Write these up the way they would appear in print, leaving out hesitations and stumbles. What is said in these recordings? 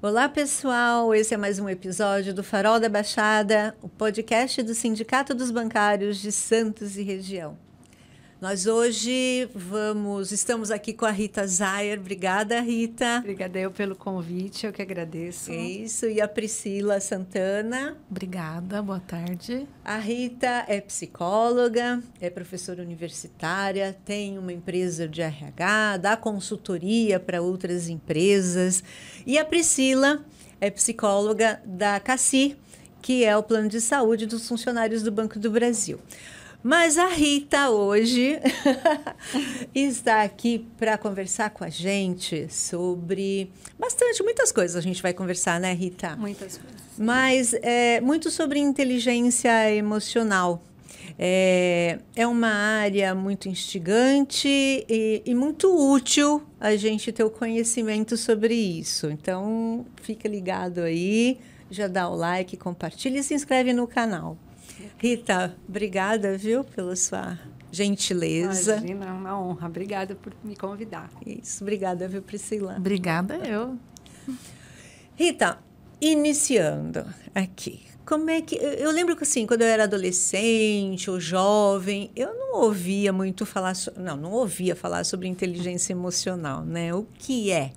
Olá, pessoal! Esse é mais um episódio do Farol da Baixada, o podcast do Sindicato dos Bancários de Santos e Região. Nós hoje estamos aqui com a Rita Zayer. Obrigada, Rita. Obrigada eu pelo convite, eu que agradeço. Isso, e a Priscila Santana. Obrigada, boa tarde. A Rita é psicóloga, é professora universitária, tem uma empresa de RH, dá consultoria para outras empresas. E a Priscila é psicóloga da CACI, que é o Plano de Saúde dos Funcionários do Banco do Brasil. Mas a Rita hoje está aqui para conversar com a gente sobre muitas coisas a gente vai conversar, né, Rita? Muitas coisas. Mas muito sobre inteligência emocional. É uma área muito instigante e muito útil a gente ter o conhecimento sobre isso. Então, fica ligado aí, já dá o like, compartilha e se inscreve no canal. Rita, obrigada, viu, pela sua gentileza. Imagina, é uma honra. Obrigada por me convidar. Isso, obrigada, viu, Priscila? Obrigada eu. Rita, iniciando aqui, como é que... Eu lembro que, assim, quando eu era adolescente ou jovem, eu não ouvia muito falar... Não ouvia falar sobre inteligência emocional, né? O que é?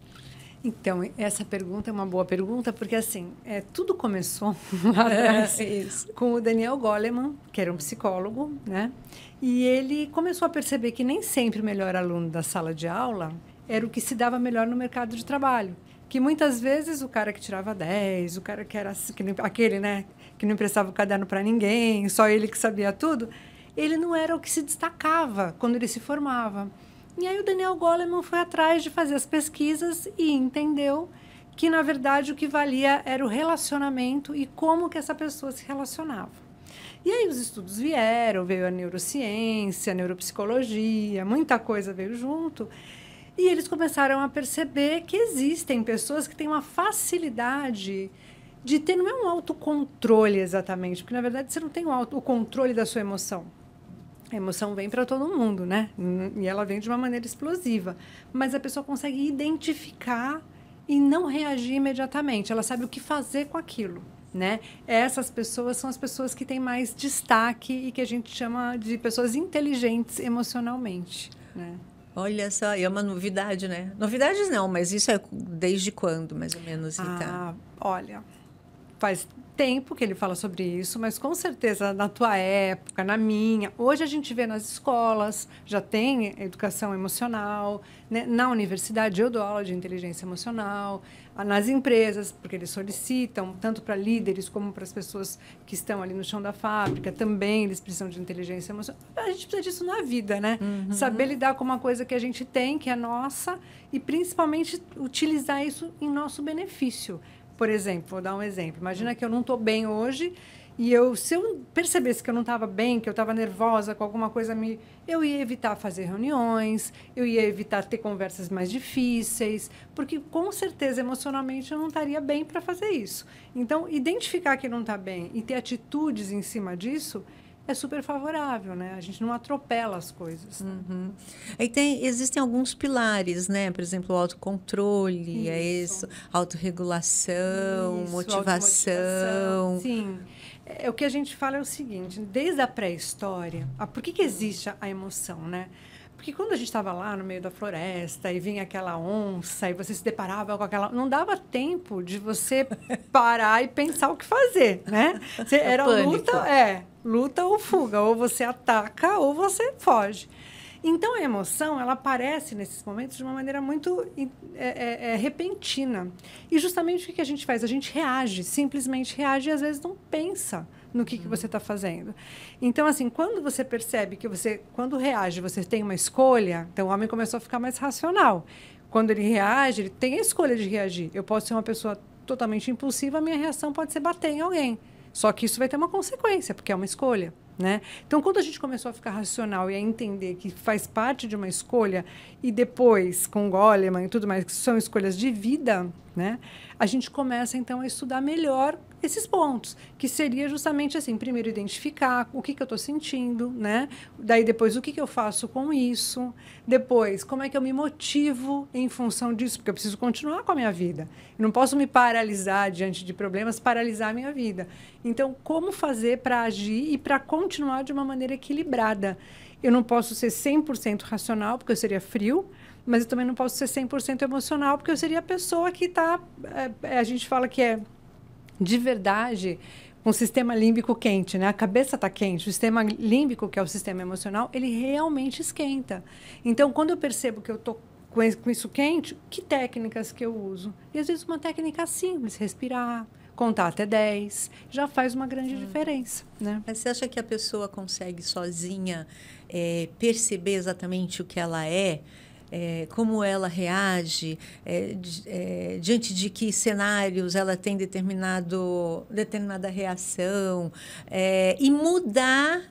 Então, essa pergunta é uma boa pergunta, porque, assim, tudo começou lá atrás com o Daniel Goleman, que era um psicólogo, né? E ele começou a perceber que nem sempre o melhor aluno da sala de aula era o que se dava melhor no mercado de trabalho. Que muitas vezes o cara que tirava 10, o cara que era aquele, né, que não emprestava o caderno para ninguém, só ele que sabia tudo, ele não era o que se destacava quando ele se formava. E aí o Daniel Goleman foi atrás de fazer as pesquisas e entendeu que, na verdade, o que valia era o relacionamento e como que essa pessoa se relacionava. E aí os estudos veio a neurociência, a neuropsicologia, muita coisa veio junto. E eles começaram a perceber que existem pessoas que têm uma facilidade de ter, não é um autocontrole exatamente, porque, na verdade, você não tem o controle da sua emoção. A emoção vem para todo mundo, né? E ela vem de uma maneira explosiva. Mas a pessoa consegue identificar e não reagir imediatamente. Ela sabe o que fazer com aquilo, né? Essas pessoas são as pessoas que têm mais destaque e que a gente chama de pessoas inteligentes emocionalmente, né? Olha só, é uma novidade, né? Novidades não, mas isso é desde quando, mais ou menos, Rita? Olha, faz tempo que ele fala sobre isso, mas com certeza na tua época, na minha, hoje a gente vê nas escolas, já tem educação emocional, né? Na universidade eu dou aula de inteligência emocional, nas empresas, porque eles solicitam, tanto para líderes como para as pessoas que estão ali no chão da fábrica, também eles precisam de inteligência emocional. A gente precisa disso na vida, né? Uhum. Saber lidar com uma coisa que a gente tem, que é nossa, e principalmente utilizar isso em nosso benefício. Por exemplo, vou dar um exemplo. Imagina que eu não estou bem hoje e se eu percebesse que eu não estava bem, que eu estava nervosa com alguma coisa, eu ia evitar fazer reuniões, eu ia evitar ter conversas mais difíceis, porque com certeza emocionalmente eu não estaria bem para fazer isso. Então, identificar que não está bem e ter atitudes em cima disso é super favorável, né? A gente não atropela as coisas. Uhum. Aí existem alguns pilares, né? Por exemplo, o autocontrole, isso, autorregulação, motivação. Sim. O que a gente fala é o seguinte, desde a pré-história, por que existe a emoção, né? Porque quando a gente estava lá no meio da floresta e vinha aquela onça e você se deparava com aquela... Não dava tempo de você parar e pensar o que fazer, né? Era luta ou fuga. Ou você ataca ou você foge. Então, a emoção, ela aparece nesses momentos de uma maneira muito repentina. E justamente o que a gente faz? A gente reage, simplesmente reage e às vezes não pensa no que você está fazendo. Então, assim, quando você percebe que quando reage, você tem uma escolha, então o homem começou a ficar mais racional. Quando ele reage, ele tem a escolha de reagir. Eu posso ser uma pessoa totalmente impulsiva, a minha reação pode ser bater em alguém. Só que isso vai ter uma consequência, porque é uma escolha, né? Então, quando a gente começou a ficar racional e a entender que faz parte de uma escolha, e depois, com Goleman e tudo mais, que são escolhas de vida, né? A gente começa, então, a estudar melhor esses pontos, que seria justamente assim, primeiro identificar o que eu estou sentindo, né? Daí depois o que eu faço com isso, depois como é que eu me motivo em função disso, porque eu preciso continuar com a minha vida. Eu não posso me paralisar diante de problemas, paralisar a minha vida. Então, como fazer para agir e para continuar de uma maneira equilibrada? Eu não posso ser 100% racional, porque eu seria frio, mas eu também não posso ser 100% emocional, porque eu seria a pessoa que está... a gente fala que é de verdade, com o sistema límbico quente, né? A cabeça está quente, o sistema límbico, que é o sistema emocional, ele realmente esquenta. Então, quando eu percebo que eu estou com isso quente, que técnicas que eu uso? E, às vezes, uma técnica simples, respirar, contar até 10, já faz uma grande diferença, né? Mas você acha que a pessoa consegue sozinha perceber exatamente o que ela é? Como ela reage, diante de que cenários ela tem determinada reação, e mudar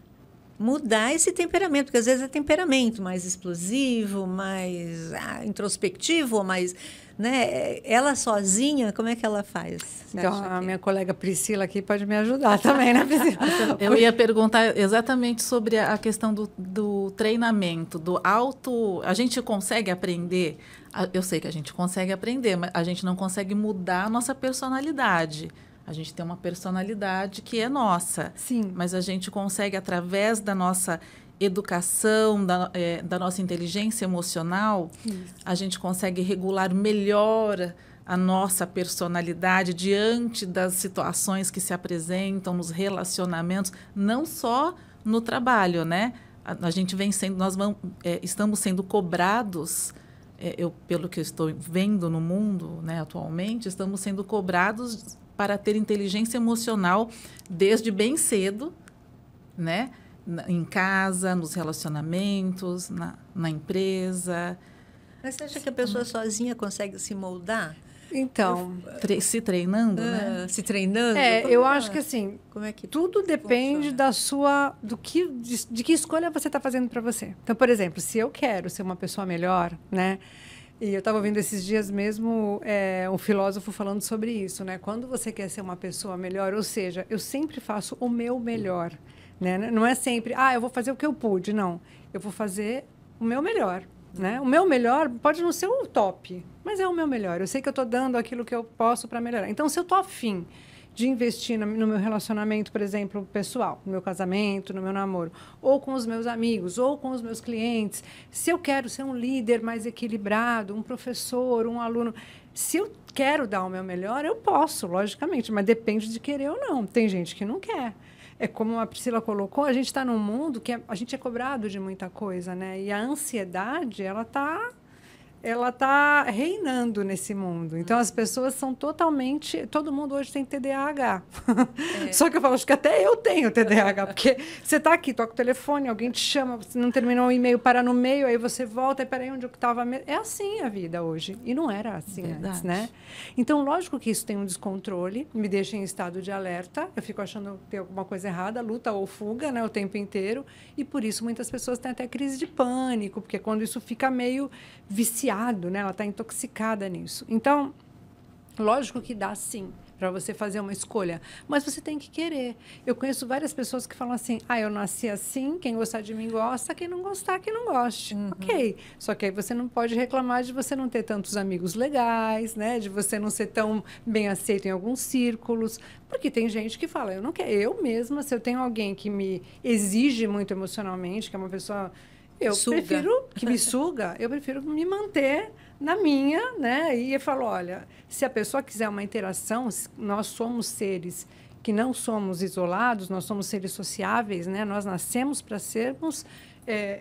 esse temperamento, porque às vezes é temperamento mais explosivo, mais introspectivo, mais, né? Ela sozinha, como é que ela faz? Então, a minha colega Priscila aqui pode me ajudar também, né, Priscila? Eu ia perguntar exatamente sobre a questão do treinamento, do auto... A gente consegue aprender? Eu sei que a gente consegue aprender, mas a gente não consegue mudar a nossa personalidade. A gente tem uma personalidade que é nossa. Sim. Mas a gente consegue, através da nossa educação, da nossa inteligência emocional, a gente consegue regular melhor a nossa personalidade diante das situações que se apresentam nos relacionamentos, não só no trabalho, né? A gente vem sendo, estamos sendo cobrados, pelo que eu estou vendo no mundo, né, atualmente, estamos sendo cobrados para ter inteligência emocional desde bem cedo, né? Em casa, nos relacionamentos, na empresa. Mas você acha que a pessoa sozinha consegue se moldar? Então, se treinando, né? Se treinando? Eu acho que assim, como é que tudo depende de que escolha você está fazendo para você. Então, por exemplo, se eu quero ser uma pessoa melhor, né? E eu estava ouvindo esses dias mesmo um filósofo falando sobre isso, né? Quando você quer ser uma pessoa melhor, ou seja, eu sempre faço o meu melhor, né? Não é sempre, eu vou fazer o que eu pude, não. Eu vou fazer o meu melhor, né? O meu melhor pode não ser o top, mas é o meu melhor. Eu sei que eu estou dando aquilo que eu posso para melhorar. Então, se eu estou afim de investir no meu relacionamento, por exemplo, pessoal, no meu casamento, no meu namoro, ou com os meus amigos, ou com os meus clientes, se eu quero ser um líder mais equilibrado, um professor, um aluno, se eu quero dar o meu melhor, eu posso, logicamente, mas depende de querer ou não. Tem gente que não quer. É como a Priscila colocou, a gente está num mundo que a gente é cobrado de muita coisa, né? E a ansiedade, ela tá reinando nesse mundo. Então, as pessoas são totalmente... Todo mundo hoje tem TDAH. Só que eu falo, acho que até eu tenho TDAH, porque você está aqui, toca o telefone, alguém te chama, você não terminou o e-mail, para no meio, aí você volta, e peraí, onde eu estava mesmo? É assim a vida hoje. E não era assim antes, né? Então, lógico que isso tem um descontrole, me deixa em estado de alerta, eu fico achando que tem alguma coisa errada, luta ou fuga, né, o tempo inteiro, e por isso muitas pessoas têm até crise de pânico, porque quando isso fica meio viciado, né? Ela está intoxicada nisso. Então, lógico que dá sim para você fazer uma escolha, mas você tem que querer. Eu conheço várias pessoas que falam assim, eu nasci assim, quem gostar de mim gosta, quem não gostar, que não goste. Ok, só que aí você não pode reclamar de você não ter tantos amigos legais, né? De você não ser tão bem aceito em alguns círculos, porque tem gente que fala, eu não quero, eu mesma, se eu tenho alguém que me exige muito emocionalmente, que é uma pessoa... prefiro que me suga, eu prefiro me manter na minha, né? E eu falo, olha, se a pessoa quiser uma interação, nós somos seres que não somos isolados, nós somos seres sociáveis, né? Nós nascemos para sermos,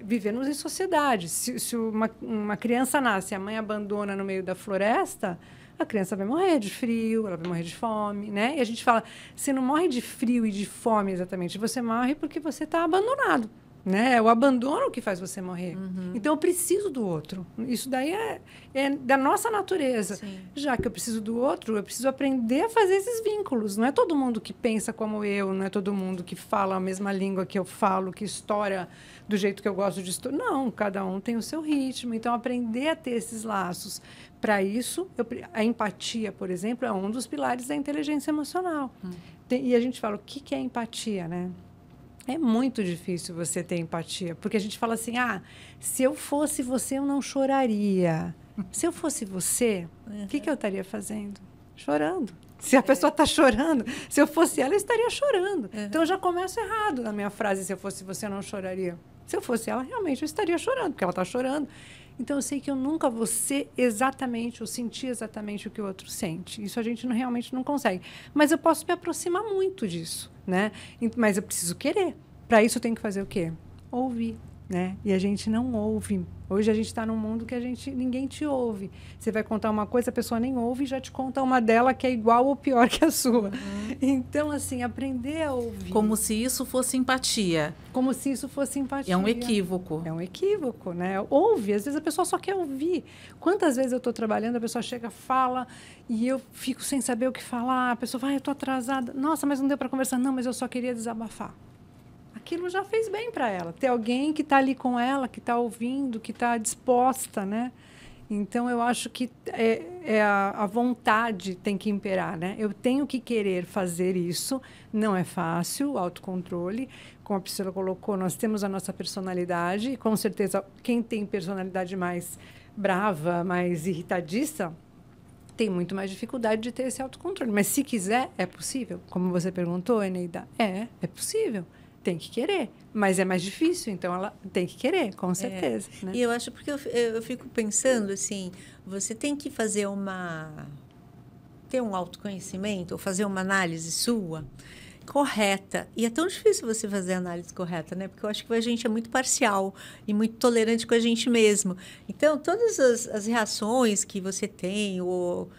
vivemos em sociedade. Se uma criança nasce e a mãe abandona no meio da floresta, a criança vai morrer de frio, ela vai morrer de fome, né? E a gente fala, você não morre de frio e de fome exatamente, você morre porque você está abandonado. né? É o abandono que faz você morrer. Então, eu preciso do outro. Isso daí é da nossa natureza. Sim. Já que eu preciso do outro, eu preciso aprender a fazer esses vínculos. Não é todo mundo que pensa como eu, não é todo mundo que fala a mesma língua que eu falo, que história do jeito que eu gosto de história. Não, cada um tem o seu ritmo. Então, aprender a ter esses laços. Para isso, a empatia, por exemplo, é um dos pilares da inteligência emocional. E a gente fala, o que é empatia, né? É muito difícil você ter empatia, porque a gente fala assim, se eu fosse você, eu não choraria. Se eu fosse você, o que eu estaria fazendo? Chorando. Se a pessoa está chorando, se eu fosse ela, eu estaria chorando. Então, eu já começo errado na minha frase, se eu fosse você, eu não choraria. Se eu fosse ela, realmente, eu estaria chorando, porque ela está chorando. Então, eu sei que eu nunca vou ser exatamente, ou sentir exatamente o que o outro sente. Isso a gente realmente não consegue. Mas eu posso me aproximar muito disso, né? Mas eu preciso querer. Para isso, eu tenho que fazer o quê? Ouvir, né? E a gente não ouve. Hoje, a gente está num mundo que ninguém te ouve. Você vai contar uma coisa, a pessoa nem ouve e já te conta uma dela que é igual ou pior que a sua. Então, assim, aprender a ouvir. Como se isso fosse empatia. Como se isso fosse empatia. É um equívoco. É um equívoco, né? Ouve, às vezes a pessoa só quer ouvir. Quantas vezes eu estou trabalhando, a pessoa chega, fala, e eu fico sem saber o que falar. A pessoa vai, eu estou atrasada. Nossa, mas não deu para conversar. Não, mas eu só queria desabafar. Aquilo já fez bem para ela. Ter alguém que está ali com ela, que está ouvindo, que está disposta, né? Então, eu acho que a vontade tem que imperar, né? Eu tenho que querer fazer isso. Não é fácil, o autocontrole. Como a Priscila colocou, nós temos a nossa personalidade. E, com certeza, quem tem personalidade mais brava, mais irritadiça, tem muito mais dificuldade de ter esse autocontrole. Mas, se quiser, é possível. Como você perguntou, Eneida, é possível. Tem que querer, mas é mais difícil, então ela tem que querer, com certeza. Né? E eu acho, porque eu fico pensando assim, você tem que ter um autoconhecimento, ou fazer uma análise sua correta. E é tão difícil você fazer a análise correta, né? Porque eu acho que a gente é muito parcial e muito tolerante com a gente mesmo. Então, todas as reações que você tem, ou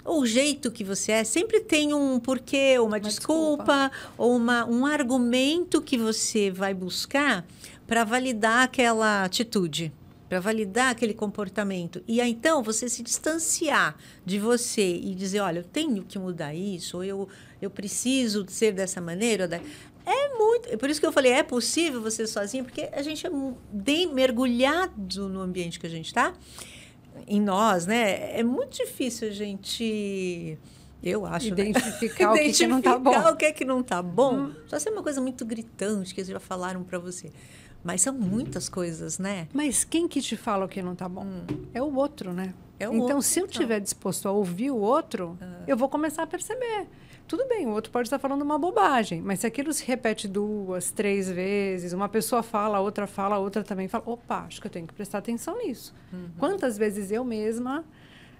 o jeito que você é, sempre tem um porquê, uma desculpa, ou um argumento que você vai buscar para validar aquela atitude, para validar aquele comportamento. E aí, então, você se distanciar de você e dizer, olha, eu tenho que mudar isso, ou eu preciso ser dessa maneira. Por isso que eu falei, é possível você sozinho, porque a gente é bem mergulhado no ambiente que a gente está, em nós, né? É muito difícil a gente, eu acho, identificar o que não está bom. O que é que não está bom. Só se é uma coisa muito gritante que eles já falaram para você. Mas são muitas coisas, né? Mas quem que te fala o que não está bom? É o outro, né? Então, se eu estiver disposto a ouvir o outro, eu vou começar a perceber. Tudo bem, o outro pode estar falando uma bobagem, mas se aquilo se repete 2, 3 vezes, uma pessoa fala, a outra também fala, opa, acho que eu tenho que prestar atenção nisso. Quantas vezes eu mesma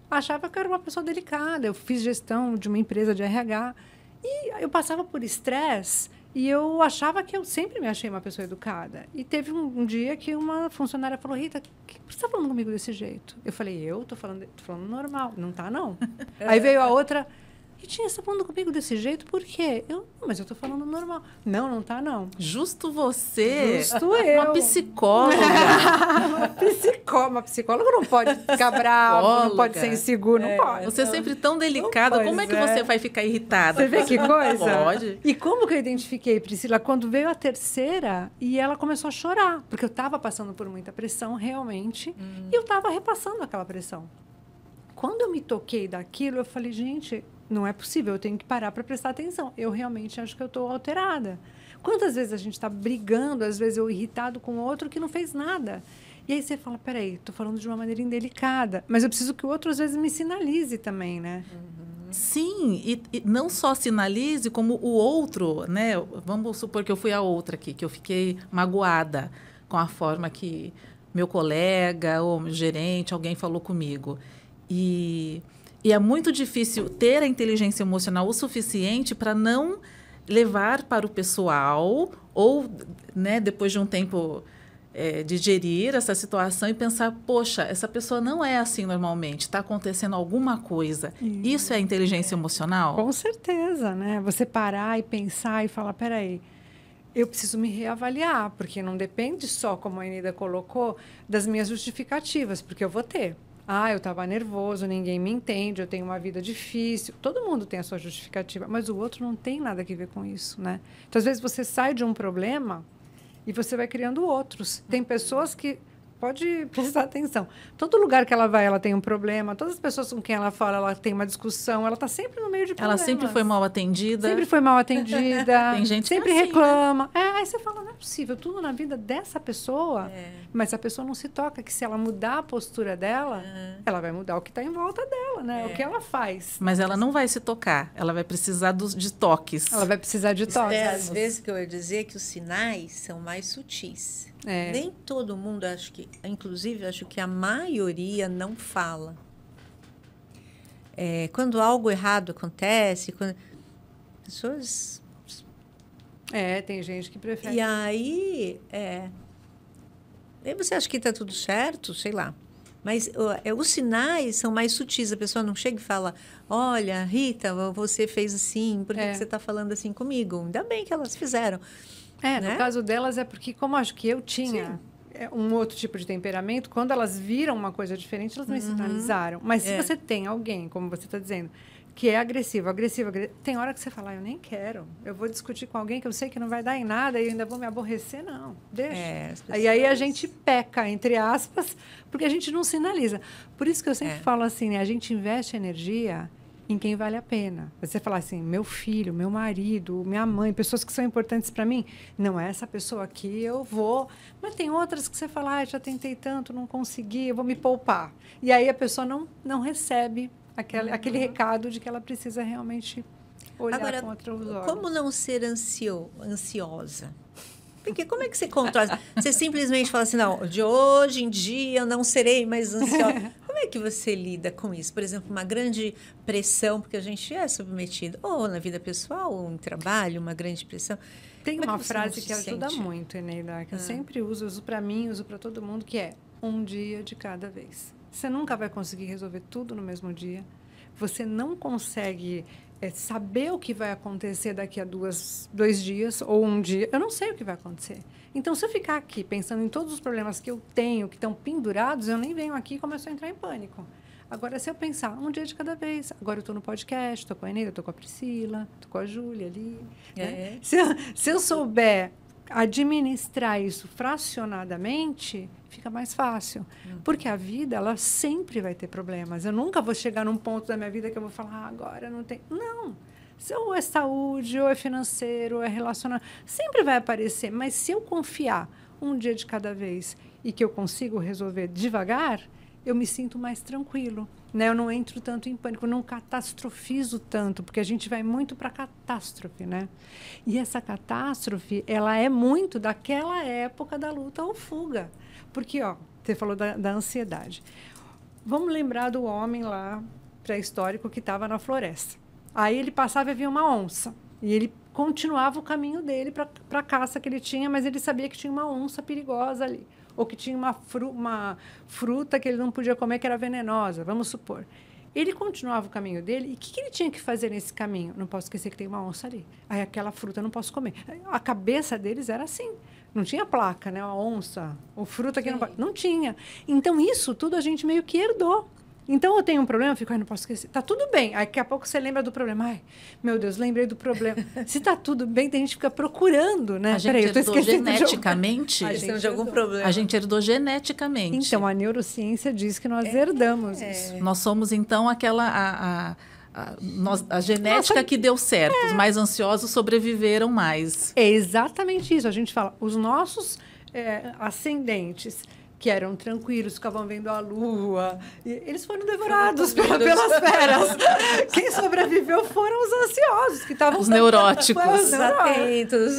achava que eu era uma pessoa delicada, eu fiz gestão de uma empresa de RH, e eu passava por estresse, e eu achava que eu sempre me achei uma pessoa educada. E teve um dia que uma funcionária falou, Rita, por que você está falando comigo desse jeito? Eu falei, eu tô falando normal. Não tá, não. Aí veio a outra... Ritinha, você está falando comigo desse jeito? Por quê? Mas eu estou falando normal. Não tá, não. Justo você. Justo eu. Uma psicóloga. Uma psicóloga não pode ficar brava, não pode ser inseguro, não pode. Você é sempre tão delicada, como é que você vai ficar irritada? Você vê que coisa? Pode. E como que eu identifiquei, Priscila? Quando veio a terceira e ela começou a chorar, porque eu estava passando por muita pressão, realmente, e eu estava repassando aquela pressão. Quando eu me toquei daquilo, eu falei, gente... Não é possível, eu tenho que parar para prestar atenção. Eu realmente acho que eu estou alterada. Quantas vezes a gente está brigando, às vezes eu irritado com o outro que não fez nada. E aí você fala, peraí, estou falando de uma maneira indelicada. Mas eu preciso que o outro, às vezes, me sinalize também, né? Sim, e não só sinalize, como o outro, né? Vamos supor que eu fui a outra aqui, que eu fiquei magoada com a forma que meu colega ou meu gerente, alguém falou comigo. E é muito difícil ter a inteligência emocional o suficiente para não levar para o pessoal ou, né, depois de um tempo, digerir essa situação e pensar, poxa, essa pessoa não é assim normalmente, está acontecendo alguma coisa. Isso é inteligência emocional? Com certeza, né? Você parar e pensar e falar, peraí, eu preciso me reavaliar, porque não depende só, como a Eneida colocou, das minhas justificativas, porque eu vou ter. Eu estava nervoso, ninguém me entende, eu tenho uma vida difícil. Todo mundo tem a sua justificativa, mas o outro não tem nada a ver com isso, né? Então, às vezes, você sai de um problema e você vai criando outros. Tem pessoas que... Pode prestar atenção. Todo lugar que ela vai, ela tem um problema. Todas as pessoas com quem ela fala, ela tem uma discussão. Ela está sempre no meio de problemas. Ela sempre foi mal atendida. Sempre foi mal atendida. Tem gente sempre que é assim, reclama. Né? Aí você fala, não é possível. Tudo na vida dessa pessoa. Mas a pessoa não se toca que se ela mudar a postura dela, ela vai mudar o que está em volta dela, né? O que ela faz. Mas ela não vai se tocar. Ela vai precisar de toques. Ela vai precisar de toques. Às vezes que eu ia dizer que os sinais são mais sutis. Nem todo mundo, inclusive, acho que a maioria não fala. Quando algo errado acontece, pessoas... tem gente que prefere. E aí você acha que está tudo certo, sei lá. Mas os sinais são mais sutis. A pessoa não chega e fala, olha, Rita, você fez assim, por que você está falando assim comigo? Ainda bem que elas fizeram. Né? No caso delas é porque, como acho que eu tinha um outro tipo de temperamento, quando elas viram uma coisa diferente, elas me sinalizaram. Mas se você tem alguém, como você está dizendo, que é agressivo, tem hora que você fala, eu nem quero. Eu vou discutir com alguém que eu sei que não vai dar em nada e ainda vou me aborrecer, não. Deixa. E aí a gente peca, entre aspas, porque a gente não sinaliza. Por isso que eu sempre falo assim, né? A gente investe energia em quem vale a pena. Você falar assim, meu filho, meu marido, minha mãe, pessoas que são importantes para mim, não é essa pessoa aqui, eu vou. Mas tem outras que você fala, já tentei tanto, não consegui, eu vou me poupar. E aí a pessoa não recebe aquele recado de que ela precisa realmente olhar com outros olhos. Como não ser ansiosa? Porque como é que você controla? Você simplesmente fala assim, não, de hoje em dia eu não serei mais ansiosa. Como é que você lida com isso? Por exemplo, uma grande pressão, porque a gente é submetido, ou na vida pessoal, ou em trabalho, uma grande pressão. Tem uma frase que ajuda muito, Eneida, que eu sempre uso para mim, uso para todo mundo, que é um dia de cada vez. Você nunca vai conseguir resolver tudo no mesmo dia. Você não consegue saber o que vai acontecer daqui a 2 dias ou um dia. Eu não sei o que vai acontecer. Então, se eu ficar aqui pensando em todos os problemas que eu tenho, que estão pendurados, eu nem venho aqui e começo a entrar em pânico. Agora, se eu pensar um dia de cada vez, agora eu estou no podcast, estou com a Eneida, estou com a Priscila, estou com a Júlia ali. Né? Se eu souber administrar isso fracionadamente, fica mais fácil. Porque a vida, ela sempre vai ter problemas. Eu nunca vou chegar num ponto da minha vida que eu vou falar, agora não tem. Não. Ou é saúde, ou é financeiro, ou é relacionamento. Sempre vai aparecer. Mas se eu confiar um dia de cada vez e que eu consigo resolver devagar, eu me sinto mais tranquilo. Né? Eu não entro tanto em pânico, eu não catastrofizo tanto, porque a gente vai muito para a catástrofe, né? E essa catástrofe, ela é muito daquela época da luta ou fuga. Porque, você falou da ansiedade. Vamos lembrar do homem lá, pré-histórico, que estava na floresta. Aí ele passava e via uma onça. E ele continuava o caminho dele para a caça que ele tinha, mas ele sabia que tinha uma onça perigosa ali. Ou que tinha uma fruta que ele não podia comer, que era venenosa, vamos supor. Ele continuava o caminho dele, e o que ele tinha que fazer nesse caminho? Não posso esquecer que tem uma onça ali. Aí aquela fruta eu não posso comer. A cabeça deles era assim. Não tinha placa, né? Uma onça, ou fruta que não tinha. Então, isso tudo a gente meio que herdou. Então, eu tenho um problema, eu fico, não posso esquecer. Tá tudo bem. Aí, daqui a pouco, você lembra do problema. Ai, meu Deus, lembrei do problema. Se tá tudo bem, tem gente que fica procurando, né? A gente herdou geneticamente. De algum problema. A gente herdou geneticamente. Então, a neurociência diz que nós herdamos isso. Nós somos, então, aquela... A genética que deu certo. Os mais ansiosos sobreviveram mais. É exatamente isso. A gente fala, os nossos ascendentes, que eram tranquilos, ficavam vendo a lua. Eles foram devorados pelas feras. Quem sobreviveu foram os ansiosos, que estavam... Os neuróticos. Os atentos.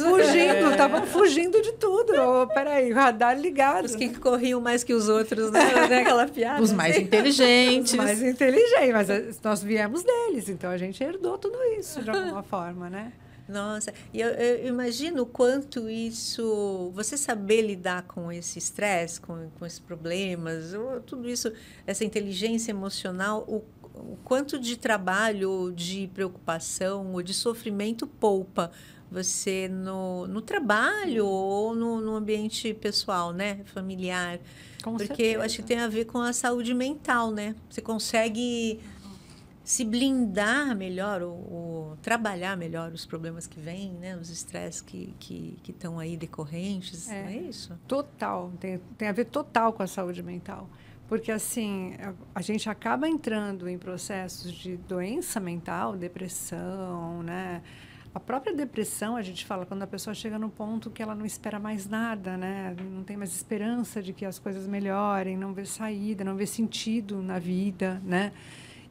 Estavam fugindo de tudo. Peraí, radar ligado. Os que corriam mais que os outros, né? Aquela piada. Os mais inteligentes. Os mais inteligentes, mas nós viemos deles, então a gente herdou tudo isso, de alguma forma, né? Nossa, e eu imagino o quanto isso, você saber lidar com esse estresse, com esses problemas, tudo isso, essa inteligência emocional, o quanto de trabalho, de preocupação ou de sofrimento poupa Você no trabalho ou no ambiente pessoal, né? Familiar. Com Porque certeza. eu acho que tem a ver com a saúde mental, né? Você consegue se blindar melhor ou trabalhar melhor os problemas que vêm, né? Os estresses que estão aí decorrentes, não é isso? Total, tem a ver total com a saúde mental. Porque, assim, a gente acaba entrando em processos de doença mental, depressão, né? A própria depressão, a gente fala, quando a pessoa chega no ponto que ela não espera mais nada, né? Não tem mais esperança de que as coisas melhorem, não vê saída, não vê sentido na vida, né?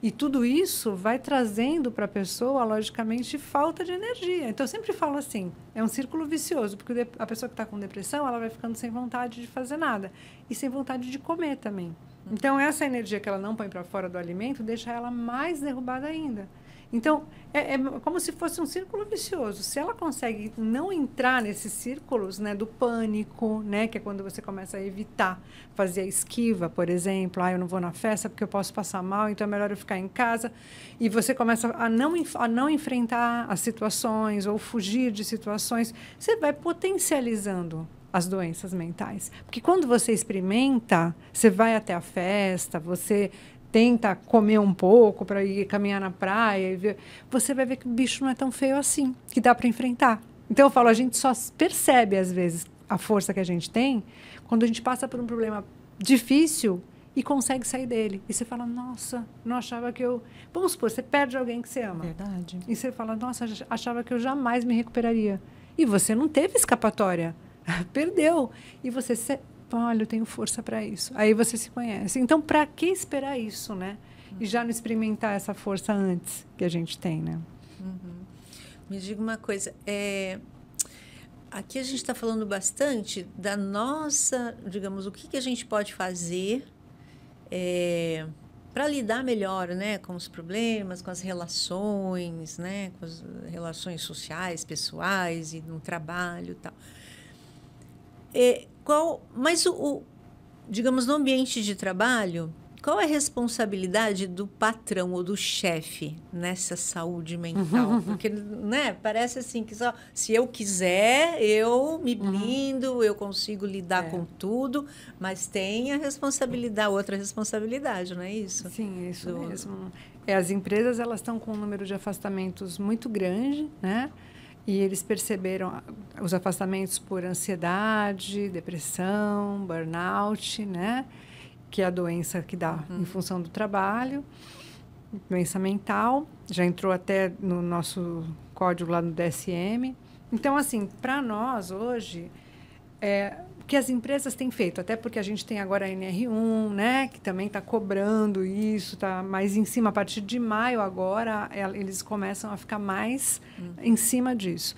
E tudo isso vai trazendo para a pessoa, logicamente, falta de energia. Então, eu sempre falo assim, é um círculo vicioso, porque a pessoa que está com depressão, ela vai ficando sem vontade de fazer nada e sem vontade de comer também. Então, essa energia que ela não põe para fora do alimento deixa ela mais derrubada ainda. Então, é como se fosse um círculo vicioso. Se ela consegue não entrar nesses círculos, né, do pânico, né, que é quando você começa a evitar fazer a esquiva, por exemplo, eu não vou na festa porque eu posso passar mal, então é melhor eu ficar em casa, e você começa a não enfrentar as situações ou fugir de situações, você vai potencializando as doenças mentais. Porque quando você experimenta, você vai até a festa, você tenta comer um pouco para ir caminhar na praia, e ver, você vai ver que o bicho não é tão feio assim, que dá para enfrentar. Então, eu falo, a gente só percebe, às vezes, a força que a gente tem quando a gente passa por um problema difícil e consegue sair dele. E você fala, nossa, não achava que eu... Vamos supor, você perde alguém que você ama. Verdade. E você fala, nossa, achava que eu jamais me recuperaria. E você não teve escapatória. Perdeu. E você... Olha, eu tenho força para isso. Aí você se conhece. Então, para que esperar isso, né? E já não experimentar essa força antes que a gente tem, né? Uhum. Me diga uma coisa. Aqui a gente está falando bastante da nossa, digamos, o que a gente pode fazer para lidar melhor, né, com os problemas, com as relações, né, com as relações sociais, pessoais e no trabalho e tal. Mas, digamos, no ambiente de trabalho, qual é a responsabilidade do patrão ou do chefe nessa saúde mental? Porque, né, parece assim que só se eu quiser, eu me blindo, eu consigo lidar com tudo, mas tem a responsabilidade, outra responsabilidade, não é isso? Sim, isso mesmo. As empresas, elas estão com um número de afastamentos muito grande, né? E eles perceberam os afastamentos por ansiedade, depressão, burnout, né? Que é a doença que dá em função do trabalho, doença mental. Já entrou até no nosso código lá no DSM. Então, assim, para nós hoje, o que as empresas têm feito, até porque a gente tem agora a NR1, né, que também está cobrando isso, está mais em cima. A partir de maio agora, eles começam a ficar mais em cima disso.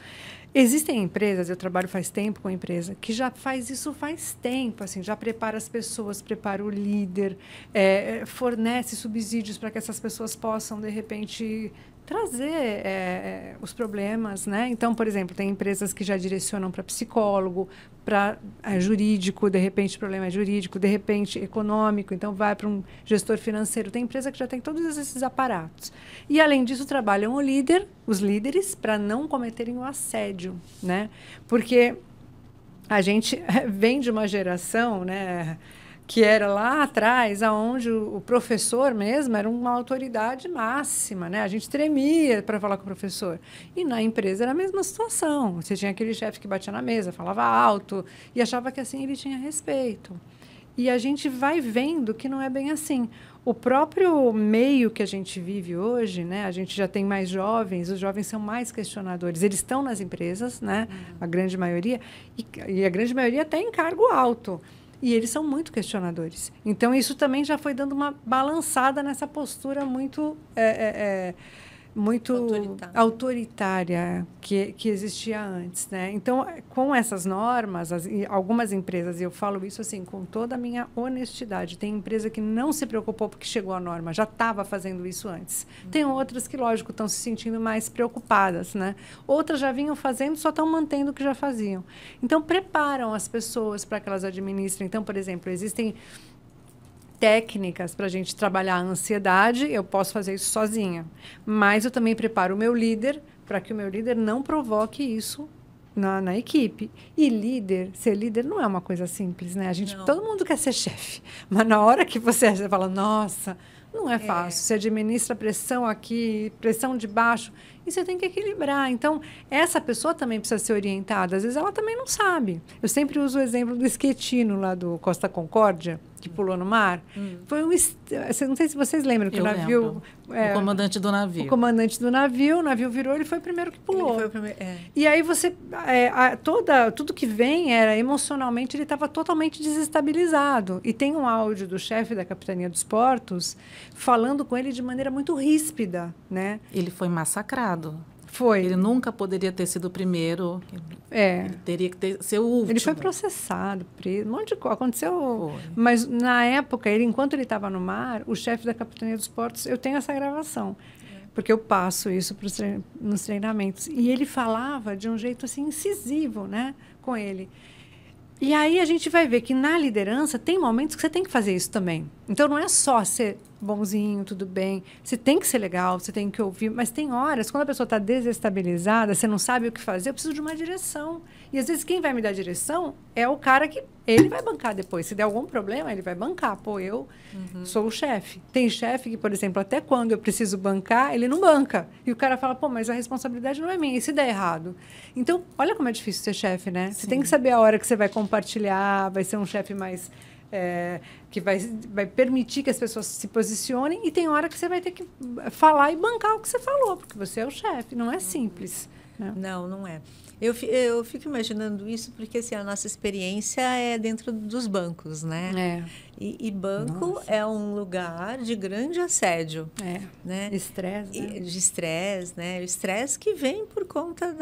Existem empresas, eu trabalho faz tempo com empresa, que já faz isso faz tempo, assim, já prepara as pessoas, prepara o líder, fornece subsídios para que essas pessoas possam, de repente, trazer os problemas, né? Então, por exemplo, tem empresas que já direcionam para psicólogo, para jurídico, de repente o problema é jurídico, de repente econômico, então vai para um gestor financeiro. Tem empresa que já tem todos esses aparatos. E, além disso, trabalham os líderes, para não cometerem o assédio, né? Porque a gente vem de uma geração, né, que era lá atrás, onde o professor mesmo era uma autoridade máxima, né? A gente tremia para falar com o professor. E na empresa era a mesma situação. Você tinha aquele chefe que batia na mesa, falava alto, e achava que assim ele tinha respeito. E a gente vai vendo que não é bem assim. O próprio meio que a gente vive hoje, né? A gente já tem mais jovens, os jovens são mais questionadores. Eles estão nas empresas, né? A grande maioria, e a grande maioria até em cargo alto. E eles são muito questionadores. Então, isso também já foi dando uma balançada nessa postura muito autoritária que existia antes, né? Então, com essas normas, algumas empresas, e eu falo isso assim com toda a minha honestidade, tem empresa que não se preocupou porque chegou a norma, já estava fazendo isso antes. Tem outras que, lógico, estão se sentindo mais preocupadas, né? Outras já vinham fazendo, só estão mantendo o que já faziam. Então, preparam as pessoas para que elas administrem. Então, por exemplo, existem técnicas para a gente trabalhar a ansiedade, eu posso fazer isso sozinha. Mas eu também preparo o meu líder para que o meu líder não provoque isso na equipe. E ser líder não é uma coisa simples, né? Todo mundo quer ser chefe, mas na hora que você fala, nossa, não é fácil. Você administra pressão aqui, pressão de baixo, e você tem que equilibrar. Então, essa pessoa também precisa ser orientada. Às vezes, ela também não sabe. Eu sempre uso o exemplo do Schettino, lá do Costa Concórdia, que pulou no mar. Foi não sei se vocês lembram, que o navio... o comandante do navio. O comandante do navio, o navio virou, ele foi o primeiro que pulou. Ele foi o primeiro, E aí você... tudo que vem era, emocionalmente, ele estava totalmente desestabilizado. E tem um áudio do chefe da Capitania dos Portos falando com ele de maneira muito ríspida, né? Ele foi massacrado. Foi. Ele nunca poderia ter sido o primeiro. Ele teria que ser o último. Ele foi processado, preso, um monte de coisa. Aconteceu. Foi. Mas, na época, enquanto ele estava no mar, o chefe da Capitania dos Portos, eu tenho essa gravação, porque eu passo isso nos treinamentos. E ele falava de um jeito assim, incisivo, né, com ele. E aí a gente vai ver que na liderança tem momentos que você tem que fazer isso também. Então, não é só ser bonzinho, tudo bem. Você tem que ser legal, você tem que ouvir. Mas tem horas, quando a pessoa está desestabilizada, você não sabe o que fazer, eu preciso de uma direção. E, às vezes, quem vai me dar direção é o cara que ele vai bancar depois. Se der algum problema, ele vai bancar. Pô, eu sou o chefe. Tem chefe que, por exemplo, até quando eu preciso bancar, ele não banca. E o cara fala, pô, mas a responsabilidade não é minha. E se der errado? Então, olha como é difícil ser chefe, né? Você tem que saber a hora que você vai compartilhar, vai ser um chefe mais... que vai permitir que as pessoas se posicionem, e tem hora que você vai ter que falar e bancar o que você falou, porque você é o chefe, não é simples. Né? Não é. Eu fico imaginando isso porque assim, a nossa experiência é dentro dos bancos, né? E banco é um lugar de grande assédio. Né? Estresse. Né? De estresse, né? O estresse que vem por conta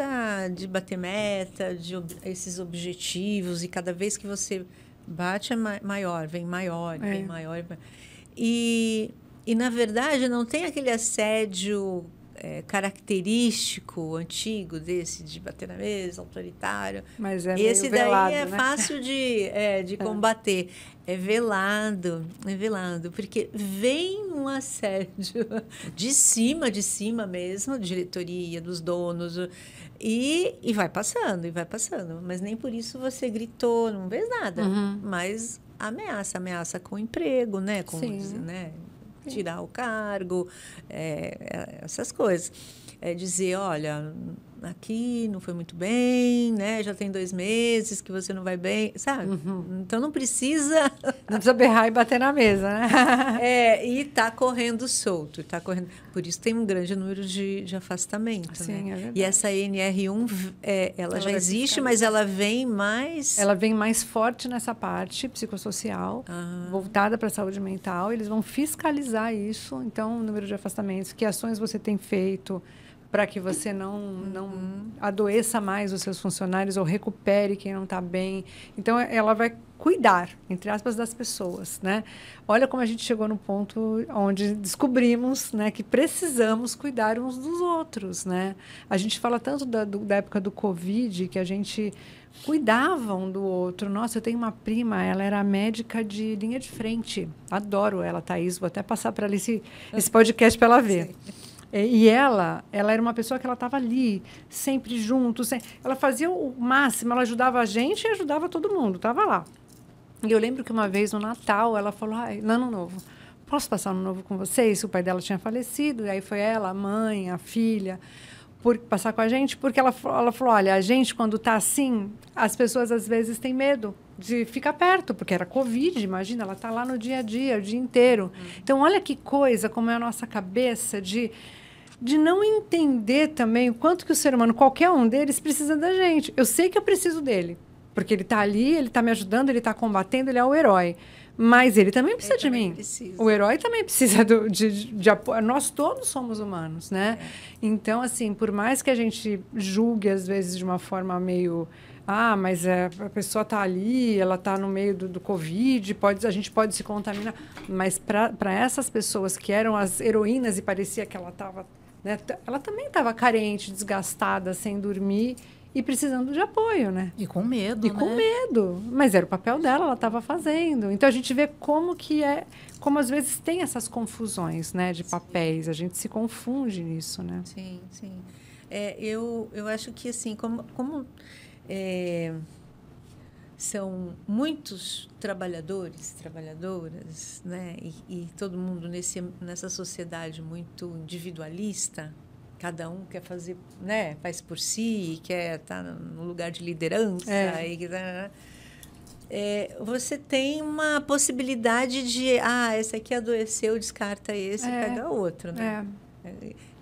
de bater meta, de esses objetivos, e cada vez que você bate é maior, vem maior, vem maior. E, na verdade, não tem aquele assédio característico, antigo, desse de bater na mesa, autoritário. Mas esse daí velado, é né? fácil de combater. É velado, porque vem um assédio de cima mesmo, diretoria, dos donos, e vai passando. Mas nem por isso você gritou, não fez nada. Mas ameaça com emprego, né? Com, né? Tirar o cargo, essas coisas. Dizer, olha, aqui não foi muito bem, né? Já tem 2 meses que você não vai bem, sabe? Então não precisa... Não precisa berrar e bater na mesa, né? E está correndo solto, Por isso tem um grande número de afastamento, Sim, né? É verdade. E essa NR1, ela já existe, mas ela vem mais... Ela vem mais forte nessa parte psicossocial, voltada para a saúde mental. Eles vão fiscalizar isso. Então, o número de afastamentos, que ações você tem feito para que você não adoeça mais os seus funcionários ou recupere quem não está bem. Então, ela vai cuidar, entre aspas, das pessoas, né? Olha como a gente chegou no ponto onde descobrimos, né, que precisamos cuidar uns dos outros, né? A gente fala tanto da época do Covid, que a gente cuidava um do outro. Nossa, eu tenho uma prima, ela era médica de linha de frente. Adoro ela, Thaís. Vou até passar para ela esse podcast para ela ver. Sim. E ela era uma pessoa que ela estava ali, sempre junto. Ela fazia o máximo, ela ajudava a gente e ajudava todo mundo, estava lá. E eu lembro que uma vez, no Natal, ela falou, no Ano Novo, posso passar Ano Novo com vocês? O pai dela tinha falecido, e aí foi ela, a mãe, a filha, passar com a gente, porque ela falou, olha, a gente, quando está assim, as pessoas, às vezes, têm medo de ficar perto, porque era Covid, imagina, ela está lá no dia a dia, o dia inteiro. Então, olha que coisa, como é a nossa cabeça de não entender também o quanto que o ser humano, qualquer um deles, precisa da gente. Eu sei que eu preciso dele, porque ele está ali, ele está me ajudando, ele está combatendo, ele é o herói. Mas ele também precisa de mim. O herói também precisa de apoio. Nós todos somos humanos, né? Então, assim, por mais que a gente julgue, às vezes, de uma forma meio... mas a pessoa está ali, ela está no meio do Covid, a gente pode se contaminar. Mas para essas pessoas que eram as heroínas e parecia que ela estava... Né, ela também estava carente, desgastada, sem dormir e precisando de apoio, né? E com medo, com medo. Mas era o papel dela, ela estava fazendo. Então, a gente vê como às vezes tem essas confusões, né, de papéis. A gente se confunde nisso, né? Sim. Eu acho que, assim, são muitos trabalhadores, trabalhadoras, né? E todo mundo nessa sociedade muito individualista, cada um quer fazer, né? Faz por si, quer estar no lugar de liderança. Você tem uma possibilidade de, esse aqui adoeceu, descarta esse e pega outro, né?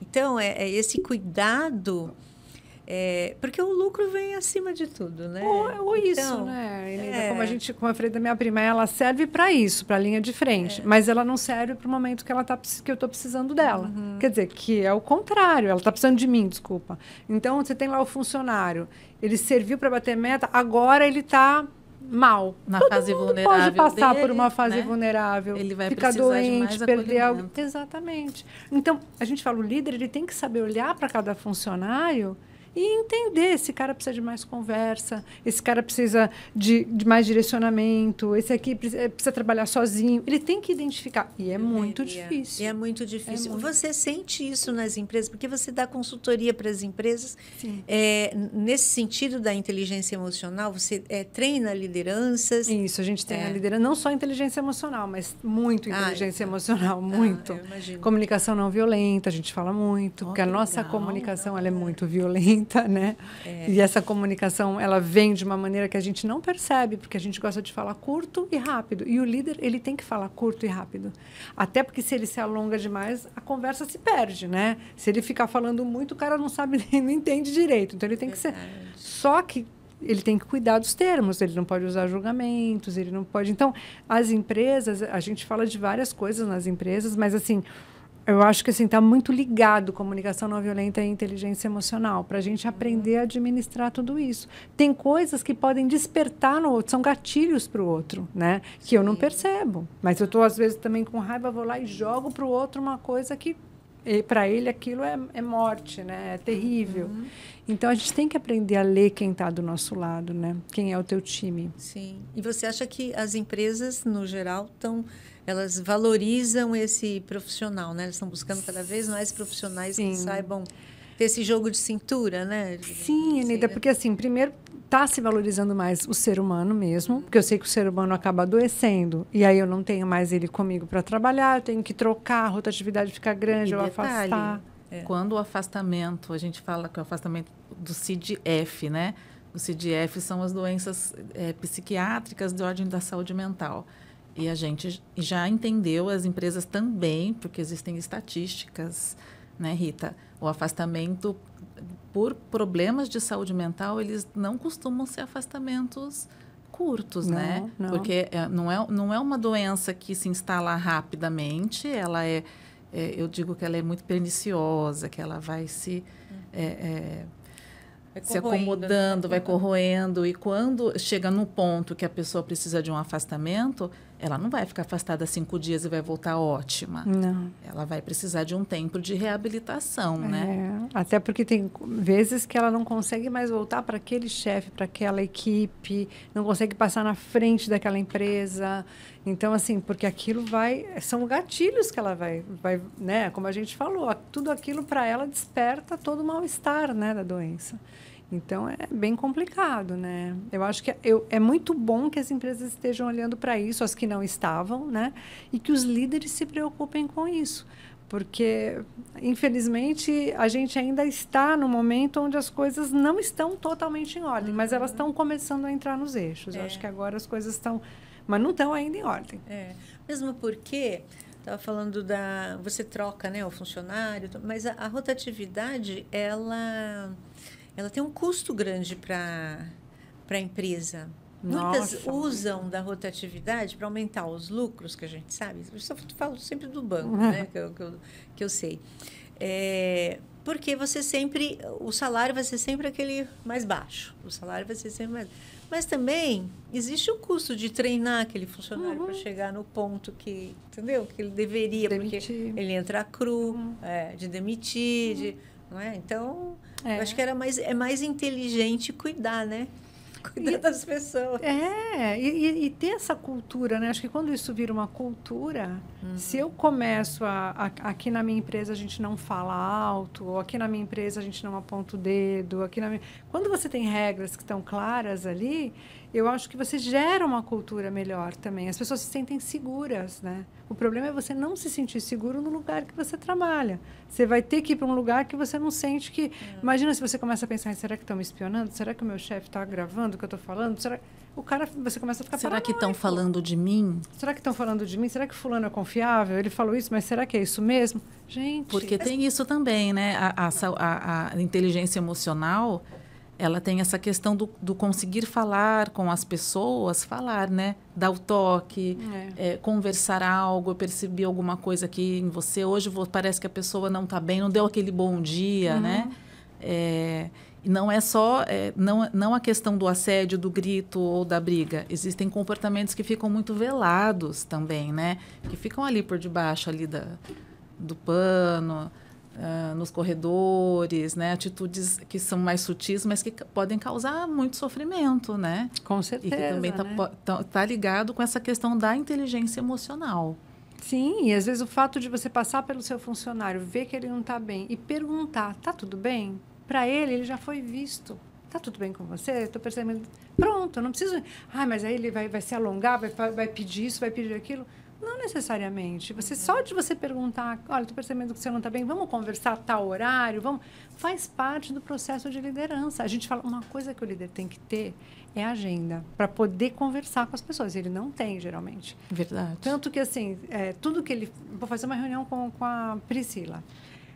Então, esse cuidado... porque o lucro vem acima de tudo, né? Ou isso, então, né? Como eu falei da minha prima, ela serve para isso, para a linha de frente, mas ela não serve para o momento que eu estou precisando dela. Quer dizer, que é o contrário, ela está precisando de mim, desculpa. Então, você tem lá o funcionário, ele serviu para bater meta, agora ele está mal. Na fase vulnerável pode passar dele, por uma fase vulnerável, ele vai ficar precisar doente, de mais perder algo. acolhimento. Exatamente. Então, a gente fala, o líder ele tem que saber olhar para cada funcionário e entender, esse cara precisa de mais conversa, esse cara precisa de mais direcionamento, esse aqui precisa trabalhar sozinho. Ele tem que identificar. E é muito difícil. É muito difícil. Você sente isso nas empresas, porque você dá consultoria para as empresas. Nesse sentido da inteligência emocional, você treina lideranças. Isso, a gente tem a liderança, não só inteligência emocional, mas muito inteligência emocional, muito. Eu imagino. Comunicação não violenta, a gente fala muito, porque a nossa comunicação ela é muito violenta. Né? E essa comunicação ela vem de uma maneira que a gente não percebe, porque a gente gosta de falar curto e rápido. E o líder ele tem que falar curto e rápido. Até porque se ele se alonga demais, a conversa se perde, né? Se ele ficar falando muito, o cara não sabe nem não entende direito. Então ele tem que ser. Só que ele tem que cuidar dos termos, ele não pode usar julgamentos, ele não pode. Então, as empresas, a gente fala de várias coisas nas empresas, mas assim. Eu acho que assim está muito ligado comunicação não violenta e inteligência emocional para a gente aprender a administrar tudo isso. Tem coisas que podem despertar no outro, são gatilhos para o outro, né? Que eu não percebo, mas eu estou às vezes também com raiva, vou lá e jogo para o outro uma coisa que para ele aquilo é morte, né? É terrível. Então a gente tem que aprender a ler quem está do nosso lado, né? Quem é o teu time. Sim. E você acha que as empresas no geral elas valorizam esse profissional, né? Elas estão buscando cada vez mais profissionais que saibam ter esse jogo de cintura, né? Sim, Eneida, porque assim, primeiro está se valorizando mais o ser humano mesmo, porque eu sei que o ser humano acaba adoecendo, e aí eu não tenho mais ele comigo para trabalhar, eu tenho que trocar, a rotatividade fica grande, ou afastar. Quando o afastamento, a gente fala que é o afastamento do CID-F, né? O CID-F são as doenças psiquiátricas de ordem da saúde mental. E a gente já entendeu, as empresas também, porque existem estatísticas, né, Rita? O afastamento por problemas de saúde mental, eles não costumam ser afastamentos curtos, né? Não. Porque não é uma doença que se instala rapidamente, ela eu digo que ela é muito perniciosa, que ela vai se acomodando, vai corroendo. E quando chega no ponto que a pessoa precisa de um afastamento, ela não vai ficar afastada 5 dias e vai voltar ótima. Não. Ela vai precisar de um tempo de reabilitação, né? Até porque tem vezes que ela não consegue mais voltar para aquele chefe, para aquela equipe, não consegue passar na frente daquela empresa. Então, assim, porque aquilo são gatilhos que ela vai, né? Como a gente falou, tudo aquilo para ela desperta todo o mal-estar, né, da doença. Então, é bem complicado, né? Eu acho que é muito bom que as empresas estejam olhando para isso, as que não estavam, né? E que os líderes se preocupem com isso. Porque, infelizmente, a gente ainda está no momento onde as coisas não estão totalmente em ordem, mas elas estão começando a entrar nos eixos. Eu acho que agora as coisas estão... Mas não estão ainda em ordem. Mesmo porque... Estava falando você troca, né, o funcionário, mas a rotatividade, ela tem um custo grande para a empresa. Muitas usam da rotatividade para aumentar os lucros, que a gente sabe. Eu só falo sempre do banco, né, que eu sei. Porque o salário vai ser sempre aquele mais baixo. O salário vai ser sempre mais... Mas também existe o custo de treinar aquele funcionário para chegar no ponto que, entendeu? Que ele deveria, porque ele entra cru, de demitir, não é? Então, eu acho que é mais inteligente cuidar, né? cuidar das pessoas. E ter essa cultura, né? Acho que quando isso vira uma cultura, se eu começo aqui na minha empresa a gente não fala alto, ou aqui na minha empresa a gente não aponta o dedo, quando você tem regras que estão claras ali, eu acho que você gera uma cultura melhor também. As pessoas se sentem seguras, né? O problema é você não se sentir seguro no lugar que você trabalha. Você vai ter que ir para um lugar que você não sente que... Imagina se você começa a pensar, será que estão me espionando? Será que o meu chefe está gravando o que eu estou falando? Você começa a ficar Será que paranoico. estão falando de mim? Será que estão falando de mim? Será que fulano é confiável? Ele falou isso, mas será que é isso mesmo? Gente... Porque tem isso também, né? A inteligência emocional... Ela tem essa questão do conseguir falar com as pessoas, falar, né? Dar o toque, conversar algo. Eu percebi alguma coisa aqui em você. Hoje parece que a pessoa não está bem, não deu aquele bom dia, né? E não é só... não a questão do assédio, do grito ou da briga. Existem comportamentos que ficam muito velados também, né? Que ficam ali por debaixo ali do pano... nos corredores, né? Atitudes que são mais sutis, mas que podem causar muito sofrimento, né? Com certeza. E que também tá ligado com essa questão da inteligência emocional. Sim, e às vezes o fato de você passar pelo seu funcionário, ver que ele não está bem e perguntar, tá tudo bem? Para ele já foi visto. Tá tudo bem com você? Estou percebendo. Pronto, eu não preciso... mas aí ele vai se alongar, vai pedir isso, vai pedir aquilo. Não necessariamente. Só de você perguntar, olha, estou percebendo que você não está bem, vamos conversar a tal horário, faz parte do processo de liderança. A gente fala, uma coisa que o líder tem que ter é agenda, para poder conversar com as pessoas. Ele não tem, geralmente. Verdade. Tanto que, assim, tudo que ele... Vou fazer uma reunião com a Priscila.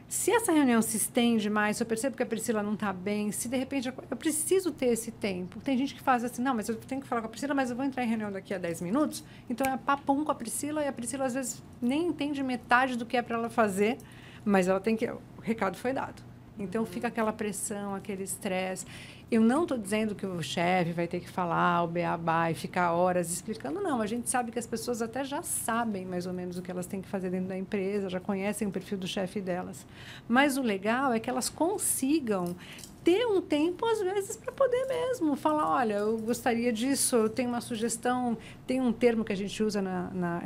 Se essa reunião se estende mais, se eu percebo que a Priscila não está bem, se de repente eu preciso ter esse tempo. Tem gente que faz assim, não, mas eu tenho que falar com a Priscila, mas eu vou entrar em reunião daqui a 10 minutos. Então é papum com a Priscila, e a Priscila às vezes nem entende metade do que é para ela fazer, mas ela tem que... O recado foi dado. Então fica aquela pressão, aquele estresse. Eu não estou dizendo que o chefe vai ter que falar o beabá e ficar horas explicando, não. A gente sabe que as pessoas até já sabem mais ou menos o que elas têm que fazer dentro da empresa, já conhecem o perfil do chefe delas. Mas o legal é que elas consigam ter um tempo, às vezes, para poder mesmo falar, olha, eu gostaria disso, eu tenho uma sugestão. Tem um termo que a gente usa,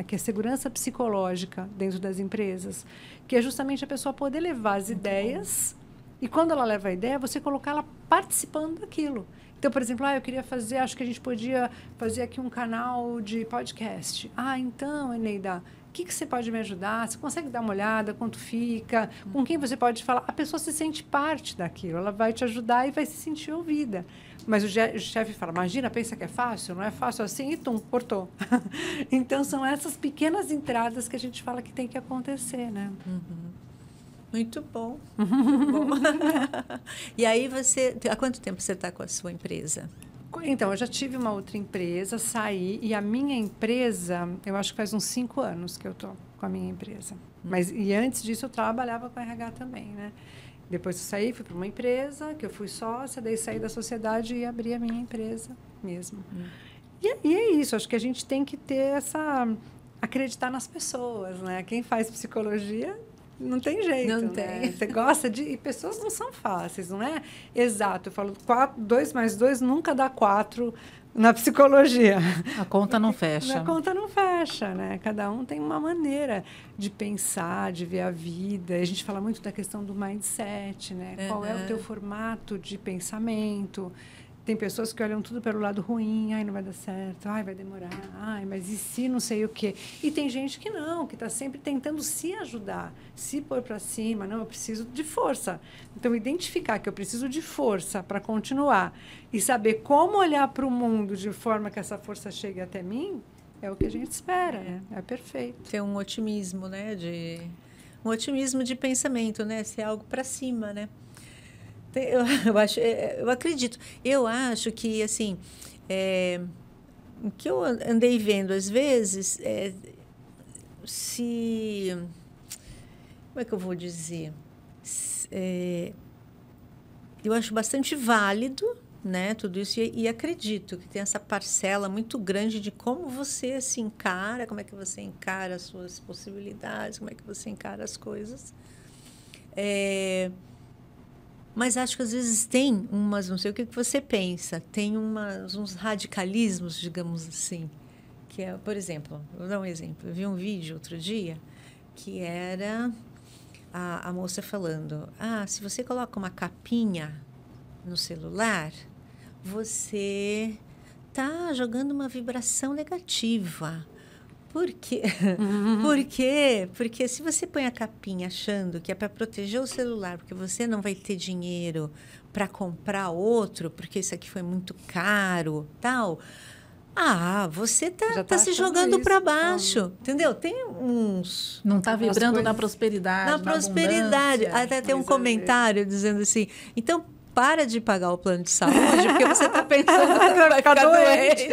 que é segurança psicológica dentro das empresas, que é justamente a pessoa poder levar as ideias... E quando ela leva a ideia, você colocar ela participando daquilo. Então, por exemplo, eu queria fazer, acho que a gente podia fazer aqui um canal de podcast. Então, Eneida, o que você pode me ajudar? Você consegue dar uma olhada, quanto fica? Com quem você pode falar? A pessoa se sente parte daquilo, ela vai te ajudar e vai se sentir ouvida. Mas o chefe fala, imagina, pensa que é fácil? Não é fácil assim? E cortou. Então, são essas pequenas entradas que a gente fala que tem que acontecer, né? Muito bom. Muito bom. E aí há quanto tempo você está com a sua empresa? Então, eu já tive uma outra empresa, saí, e a minha empresa, eu acho que faz uns 5 anos que eu estou com a minha empresa. E antes disso eu trabalhava com RH também, né? Depois eu saí, fui para uma empresa, que eu fui sócia, daí saí da sociedade e abri a minha empresa mesmo. E é isso, acho que a gente tem que ter acreditar nas pessoas, né? Quem faz psicologia... Não tem jeito, não né? tem. Você gosta de... E pessoas não são fáceis, não é exato. Eu falo, 2 mais 2 nunca dá 4 na psicologia. A conta não fecha. A conta não fecha, né? Cada um tem uma maneira de pensar, de ver a vida. A gente fala muito da questão do mindset, né? Qual é o teu formato de pensamento? Tem pessoas que olham tudo pelo lado ruim, não vai dar certo, vai demorar, mas e se não sei o quê? E tem gente que não, que está sempre tentando se ajudar, se pôr para cima, não, eu preciso de força. Então, identificar que eu preciso de força para continuar e saber como olhar para o mundo de forma que essa força chegue até mim, é o que a gente espera, né? É perfeito. Ter um otimismo, né? Um otimismo de pensamento, né? Ser algo para cima, né? Eu acredito. Eu acho que, assim, o que eu andei vendo, às vezes, como é que eu vou dizer? Eu acho bastante válido, né, tudo isso, e acredito que tem essa parcela muito grande de como você se encara, como é que você encara as suas possibilidades, como é que você encara as coisas. Mas acho que às vezes tem umas, não sei o que você pensa, tem uns radicalismos, digamos assim, que é, por exemplo, vou dar um exemplo. Eu vi um vídeo outro dia que era a moça falando, se você coloca uma capinha no celular, você está jogando uma vibração negativa. Por quê? Por quê? Porque se você põe a capinha achando que é para proteger o celular, porque você não vai ter dinheiro para comprar outro, porque isso aqui foi muito caro, tal. Você tá se jogando para baixo, entendeu? Tem uns... Não está vibrando na prosperidade, na prosperidade. Até tem um comentário dizendo assim, então... Para de pagar o plano de saúde, porque você está pensando que vai ficar doente.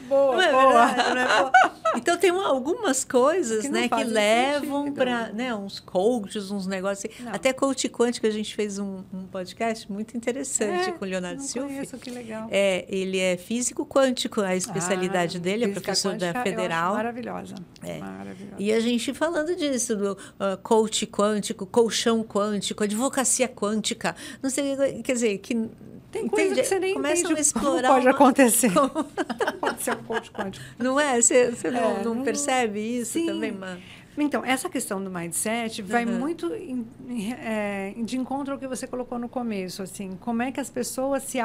Boa. Não é boa. Então, tem algumas coisas que levam para uns coaches, uns negócios assim. Até coach quântico, a gente fez um podcast muito interessante com o Leonardo Silva. Que legal. Ele é físico quântico, a especialidade dele, é professor da Federal. Maravilhosa. Maravilhosa. E a gente falando disso, do coach quântico, colchão quântico, advocacia quântica. Não sei, quer dizer, que tem coisa que você nem começam a explorar. Pode acontecer. Pode ser um coach quântico. Não é? Você não percebe isso sim. também, mano? Então, essa questão do mindset vai muito de encontro ao que você colocou no começo, assim, como é que as pessoas se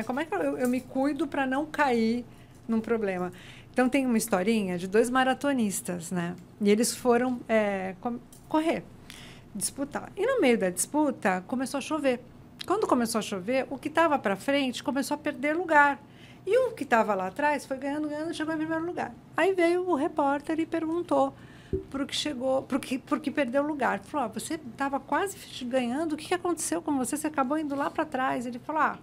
como é que eu me cuido para não cair num problema. Então, tem uma historinha de 2 maratonistas, né? E eles foram correr, disputar. E no meio da disputa, começou a chover. Quando começou a chover, o que estava para frente começou a perder lugar. E o que estava lá atrás foi ganhando, chegou em primeiro lugar. Aí veio o repórter e perguntou por que perdeu lugar. Falou, você estava quase ganhando, o que aconteceu com você? Você acabou indo lá para trás. Ele falou,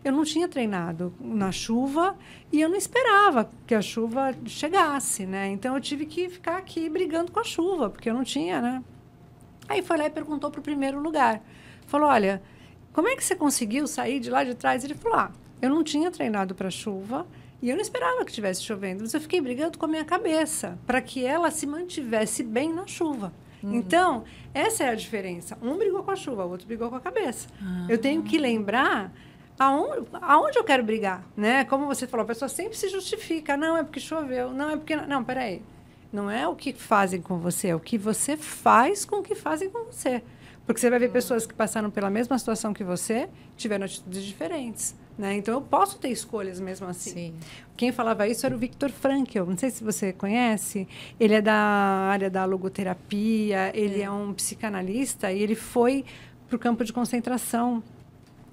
eu não tinha treinado na chuva e eu não esperava que a chuva chegasse, né? Então, eu tive que ficar aqui brigando com a chuva, porque eu não tinha, né? Aí foi lá e perguntou para o primeiro lugar. Falou, olha, como é que você conseguiu sair de lá de trás? Ele falou, eu não tinha treinado para chuva e eu não esperava que estivesse chovendo. Mas eu fiquei brigando com a minha cabeça para que ela se mantivesse bem na chuva. Então, essa é a diferença. Um brigou com a chuva, o outro brigou com a cabeça. Eu tenho que lembrar aonde eu quero brigar, né? Como você falou, a pessoa sempre se justifica. Não, é porque choveu. Não, é porque... Não, peraí. Não é o que fazem com você, é o que você faz com o que fazem com você. Porque você vai ver pessoas que passaram pela mesma situação que você, tiveram atitudes diferentes, né? Então, eu posso ter escolhas mesmo assim. Sim. Quem falava isso era o Viktor Frankl. Não sei se você conhece. Ele é da área da logoterapia, ele é um psicanalista e ele foi para o campo de concentração.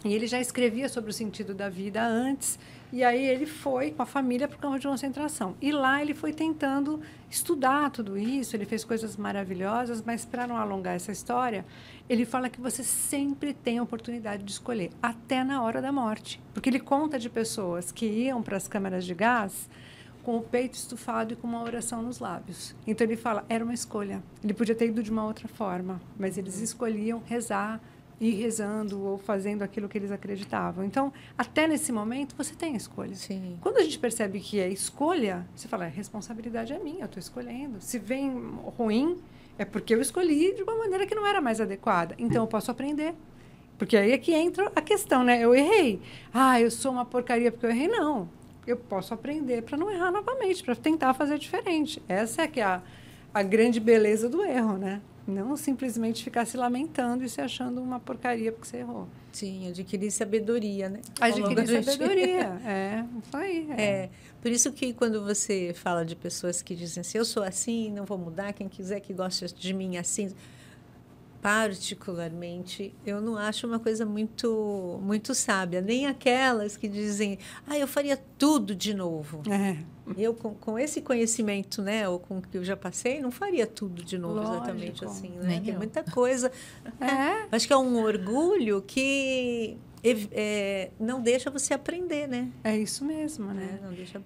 E ele já escrevia sobre o sentido da vida antes. E aí ele foi com a família para o campo de concentração. E lá ele foi tentando estudar tudo isso, ele fez coisas maravilhosas, mas para não alongar essa história, ele fala que você sempre tem a oportunidade de escolher, até na hora da morte. Porque ele conta de pessoas que iam para as câmaras de gás com o peito estufado e com uma oração nos lábios. Então ele fala, era uma escolha. Ele podia ter ido de uma outra forma, mas eles escolhiam rezar, ir rezando ou fazendo aquilo que eles acreditavam. Então, até nesse momento, você tem a escolha. Sim. Quando a gente percebe que é escolha, você fala, a responsabilidade é minha, eu estou escolhendo. Se vem ruim, é porque eu escolhi de uma maneira que não era mais adequada. Então, eu posso aprender. Porque aí é que entra a questão, né? Eu errei. Eu sou uma porcaria porque eu errei. Não. Eu posso aprender para não errar novamente, para tentar fazer diferente. Essa é que é a grande beleza do erro, né? Não simplesmente ficar se lamentando e se achando uma porcaria porque você errou. Sim, adquirir sabedoria, né? Adquirir sabedoria, isso aí. Por isso que quando você fala de pessoas que dizem assim, eu sou assim, não vou mudar, quem quiser que goste de mim assim... Particularmente, eu não acho uma coisa muito, muito sábia. Nem aquelas que dizem, eu faria tudo de novo. Eu, com esse conhecimento, né, ou com o que eu já passei, não faria tudo de novo. Lógico, exatamente assim. Né? Tem muita coisa. Acho que é um orgulho que não deixa você aprender, né? É isso mesmo, né? Não deixa...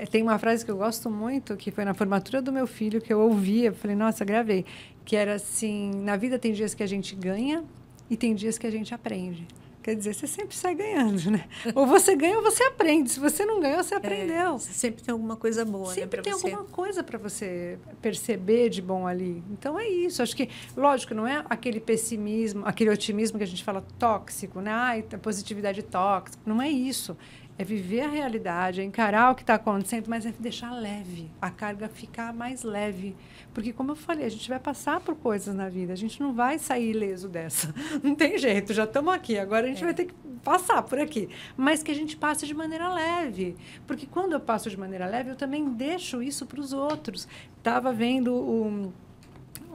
tem uma frase que eu gosto muito, que foi na formatura do meu filho, que eu ouvia, eu falei, nossa, gravei, que era assim, na vida tem dias que a gente ganha e tem dias que a gente aprende. quer dizer, você sempre sai ganhando, né? Ou você ganha ou você aprende. Se você não ganhou, você aprendeu. Sempre tem alguma coisa boa, sempre né, tem você. alguma coisa para você perceber de bom ali. Então, é isso. Acho que, lógico, não é aquele pessimismo, aquele otimismo que a gente fala tóxico, né? Ai, positividade tóxica. Não é isso. É viver a realidade, é encarar o que está acontecendo, mas é deixar leve, a carga ficar mais leve. Porque, como eu falei, a gente vai passar por coisas na vida, a gente não vai sair ileso dessa. Não tem jeito, já estamos aqui, agora a gente vai ter que passar por aqui. Mas que a gente passe de maneira leve. Porque quando eu passo de maneira leve, eu também deixo isso para os outros. Estava vendo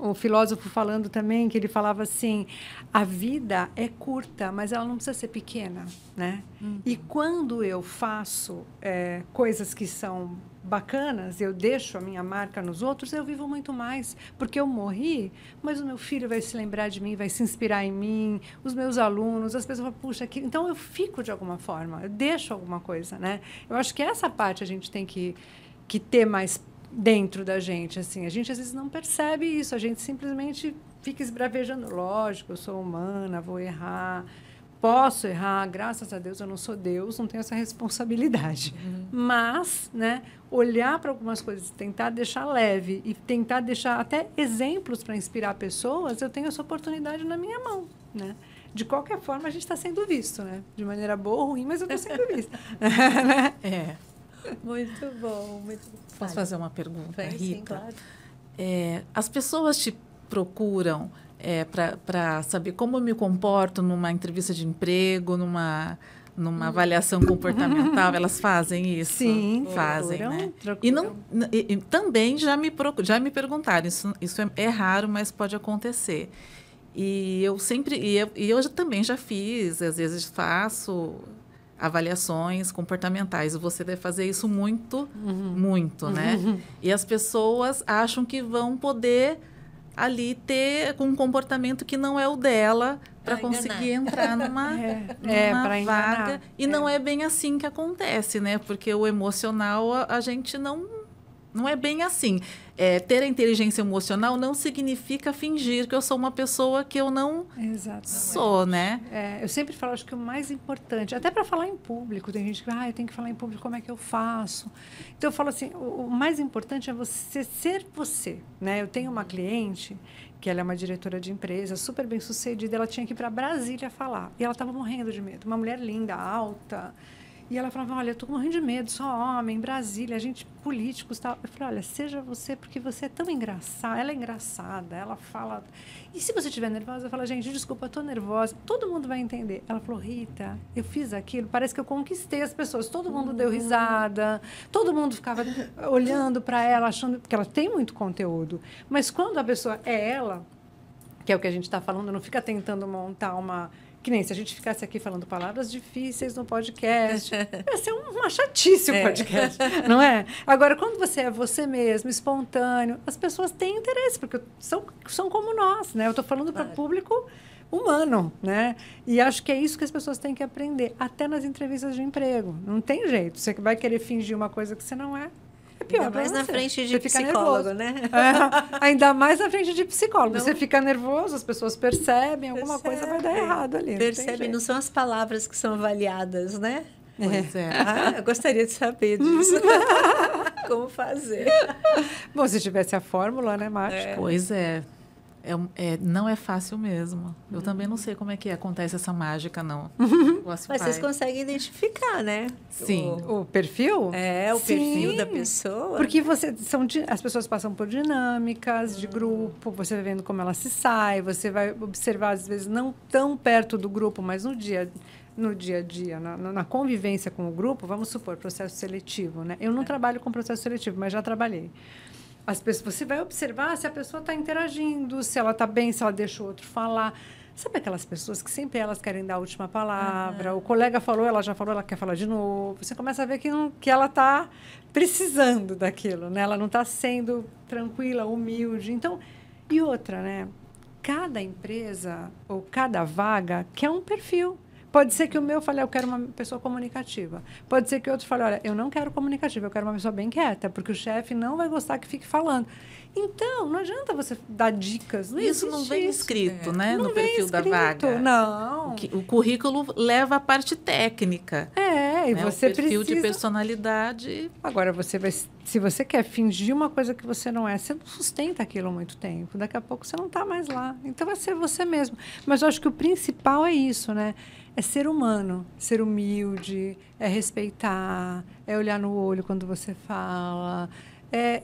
o filósofo falando também, que ele falava assim, a vida é curta, mas ela não precisa ser pequena, né? E quando eu faço coisas que são bacanas, eu deixo a minha marca nos outros, eu vivo muito mais, porque eu morri, mas o meu filho vai se lembrar de mim, vai se inspirar em mim, os meus alunos, as pessoas falam, puxa, então eu fico de alguma forma, eu deixo alguma coisa, né? Eu acho que essa parte a gente tem que ter mais dentro da gente, assim, a gente às vezes não percebe isso, a gente simplesmente fica esbravejando, lógico, eu sou humana, vou errar, posso errar, graças a Deus eu não sou Deus, não tenho essa responsabilidade, mas, né, olhar para algumas coisas, tentar deixar leve e tentar deixar até exemplos para inspirar pessoas, eu tenho essa oportunidade na minha mão, né? De qualquer forma, a gente está sendo visto, né? De maneira boa ou ruim, mas eu estou sendo vista. Muito bom, muito bom. Posso fazer uma pergunta, Rita? Sim, claro. As pessoas te procuram para saber como eu me comporto numa entrevista de emprego, numa avaliação comportamental, elas fazem isso? Sim, fazem, procuram, né? E também já me perguntaram, isso é raro, mas pode acontecer. E eu também já fiz, às vezes faço avaliações comportamentais. Você deve fazer isso muito, né? E as pessoas acham que vão poder ali ter um comportamento que não é o dela para conseguir entrar numa vaga. E não é bem assim que acontece, né? Porque o emocional a gente não é bem assim. Ter a inteligência emocional não significa fingir que eu sou uma pessoa que eu não sou, né? Eu sempre falo, acho que o mais importante, até para falar em público, tem gente que eu tenho que falar em público, como é que eu faço? Então, eu falo assim, o mais importante é você ser você, né? Eu tenho uma cliente, que ela é uma diretora de empresa, super bem sucedida, ela tinha que ir para Brasília falar, e ela estava morrendo de medo. Uma mulher linda, alta. E ela falava, olha, eu estou morrendo de medo, só homem, Brasília, gente, políticos, tal. Eu falei, olha, seja você, porque você é tão engraçada. Ela é engraçada, ela fala... E se você estiver nervosa, eu falo, gente, desculpa, eu estou nervosa. Todo mundo vai entender. Ela falou, Rita, eu fiz aquilo, parece que eu conquistei as pessoas. Todo mundo deu risada, todo mundo ficava olhando para ela, achando... Porque ela tem muito conteúdo. Mas quando a pessoa é ela, que é o que a gente está falando, não fica tentando montar uma... Que nem se a gente ficasse aqui falando palavras difíceis no podcast. Ia ser uma chatice o podcast, não é? Agora, quando você é você mesmo, espontâneo, as pessoas têm interesse, porque são como nós, né? Eu estou falando para o público humano, né? E acho que é isso que as pessoas têm que aprender, até nas entrevistas de emprego. Não tem jeito. Você vai querer fingir uma coisa que você não é. Pior, ainda mais na frente de você psicólogo, né? Ainda mais na frente de psicólogo. Você fica nervoso, as pessoas percebem, alguma coisa vai dar errado ali. Percebem, não são as palavras que são avaliadas, né? Pois é. Eu gostaria de saber disso. Como fazer. Bom, se tivesse a fórmula, né, mágica? Pois é. Não é fácil mesmo. Eu também não sei como é que acontece essa mágica, não. Mas vocês conseguem identificar, né? Sim. O perfil? O perfil da pessoa. Porque as pessoas passam por dinâmicas de grupo, você vai vendo como ela se sai, você vai observar, às vezes, não tão perto do grupo, mas no dia a dia, na convivência com o grupo, vamos supor, processo seletivo, né? Eu não trabalho com processo seletivo, mas já trabalhei. As pessoas, você vai observar se a pessoa está interagindo, se ela está bem, se ela deixa o outro falar. Sabe aquelas pessoas que sempre elas querem dar a última palavra? O colega falou, ela já falou, ela quer falar de novo. Você começa a ver que ela está precisando daquilo, né? Ela não está sendo tranquila, humilde. Então, e outra, né? Cada empresa ou cada vaga quer um perfil. Pode ser que o meu fale, eu quero uma pessoa comunicativa. Pode ser que o outro fale, olha, eu não quero comunicativa, eu quero uma pessoa bem quieta, porque o chefe não vai gostar que fique falando. Então, não adianta você dar dicas. Isso não vem escrito, né? Não no vem perfil da escrito, vaga. Não. O currículo leva a parte técnica. E né? você o perfil precisa... de personalidade. Agora, se você quer fingir uma coisa que você não é, você não sustenta aquilo há muito tempo. Daqui a pouco você não está mais lá. Então, vai ser você mesmo. Mas eu acho que o principal é isso, né? É ser humano, ser humilde, é respeitar, é olhar no olho quando você fala, é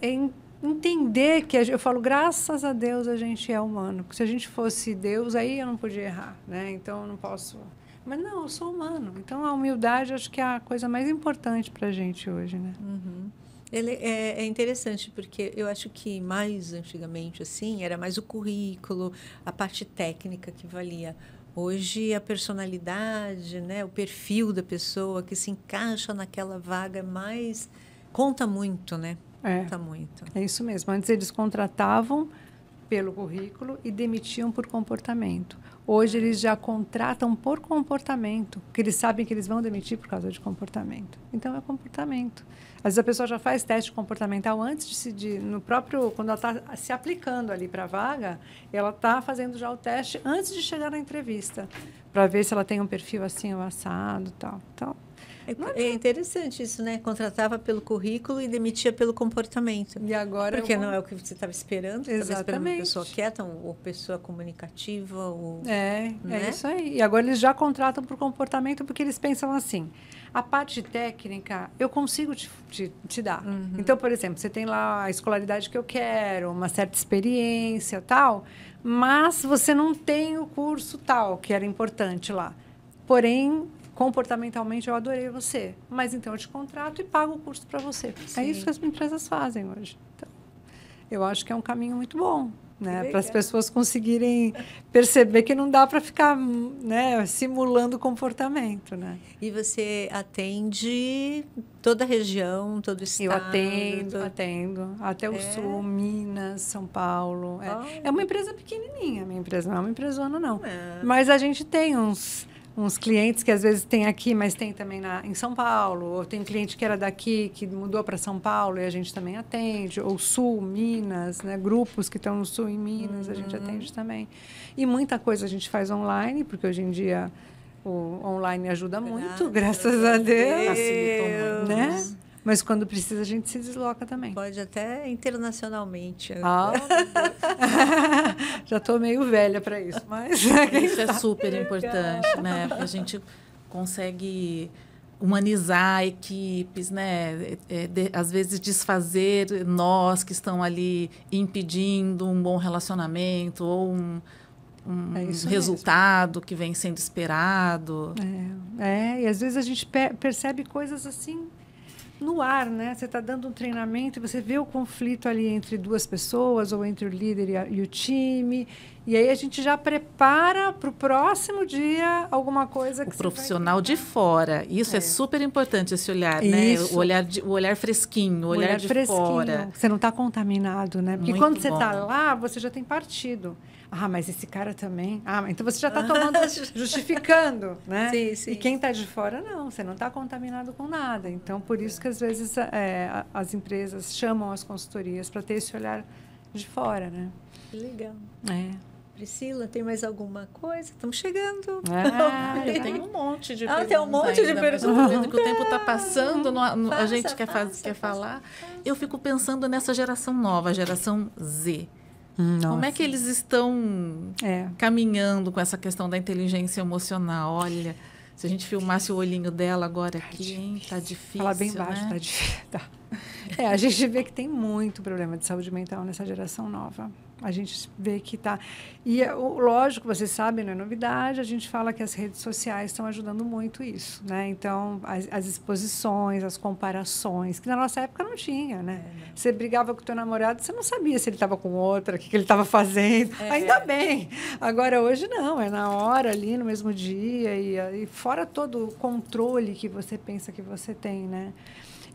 entender que eu falo, graças a Deus a gente é humano. Porque se a gente fosse Deus, aí eu não podia errar, né? Então eu não posso. Mas não, eu sou humano. Então a humildade acho que é a coisa mais importante para a gente hoje, né? Uhum. Ele é interessante porque eu acho que mais antigamente assim era mais o currículo, a parte técnica que valia. Hoje a personalidade, né, o perfil da pessoa que se encaixa naquela vaga mais conta muito, né? Conta muito. É isso mesmo. Antes eles contratavam pelo currículo e demitiam por comportamento. Hoje eles já contratam por comportamento, porque eles sabem que eles vão demitir por causa de comportamento. Então é comportamento. Às vezes a pessoa já faz teste comportamental antes no próprio, quando ela está se aplicando ali para a vaga, ela está fazendo já o teste antes de chegar na entrevista, para ver se ela tem um perfil assim, ou assado, tal. Então, é interessante isso, né? Contratava pelo currículo e demitia pelo comportamento. E agora porque não é o que você estava esperando. Você estava esperando uma pessoa quieta, ou pessoa comunicativa. Né? É isso aí. E agora eles já contratam por comportamento porque eles pensam assim, a parte técnica eu consigo te dar. Uhum. Então, por exemplo, você tem lá a escolaridade que eu quero, uma certa experiência, tal, mas você não tem o curso tal, que era importante lá. Porém, comportamentalmente eu adorei você, mas então eu te contrato e pago o curso para você. Sim. É isso que as empresas fazem hoje. Então, eu acho que é um caminho muito bom, né, para as pessoas conseguirem perceber que não dá para ficar, né, simulando comportamento, né? E você atende toda a região, todo o estado? Eu atendo até o Sul, Minas, São Paulo. É uma empresa pequenininha, minha empresa não é uma empresona não, mas a gente tem uns clientes que às vezes tem aqui, mas tem também em São Paulo, ou tem cliente que era daqui, que mudou para São Paulo e a gente também atende, ou Sul, Minas, né? Grupos que estão no Sul e Minas, a gente atende também. E muita coisa a gente faz online, porque hoje em dia o online ajuda muito, graças a Deus. Facilitou muito, né? Mas quando precisa, a gente se desloca também. Pode até internacionalmente. Já estou meio velha para isso, mas... Isso é super importante, né? Porque a gente consegue humanizar equipes, né? Às vezes desfazer nós que estão ali impedindo um bom relacionamento ou um resultado que vem sendo esperado. E às vezes a gente percebe coisas assim no ar, né? Você está dando um treinamento e você vê o conflito ali entre duas pessoas ou entre o líder e o time, e aí a gente já prepara para o próximo dia alguma coisa que o profissional de fora. Isso é super importante, esse olhar, isso. né? O olhar fresquinho, o olhar de fora. Você não está contaminado, né? Porque muito quando você bom. está lá, você já tem partido. Mas esse cara também. Então você já está tomando, justificando, né? Sim. E quem está de fora, não. Você não está contaminado com nada. Então, por isso que, às vezes, as empresas chamam as consultorias para ter esse olhar de fora, né? Que legal. Priscila, tem mais alguma coisa? Estamos chegando. Eu tenho um monte de perguntas. Tem um monte de perguntas. Que o tempo está passando, a gente quer falar. Eu fico pensando nessa geração nova, a geração Z. Nossa. Como é que eles estão caminhando com essa questão da inteligência emocional? Olha, se a gente filmasse o olhinho dela agora aqui, hein? Tá difícil, fala bem baixo, né? tá difícil. A gente vê que tem muito problema de saúde mental nessa geração nova. A gente vê que está... E, lógico, vocês sabem, não é novidade, a gente fala que as redes sociais estão ajudando muito isso, né? Então, as exposições, as comparações, que na nossa época não tinha, né? Você brigava com o teu namorado, você não sabia se ele estava com outra, o que ele estava fazendo. Ainda bem! Agora, hoje, não. É na hora, ali, no mesmo dia, e fora todo o controle que você pensa que você tem, né?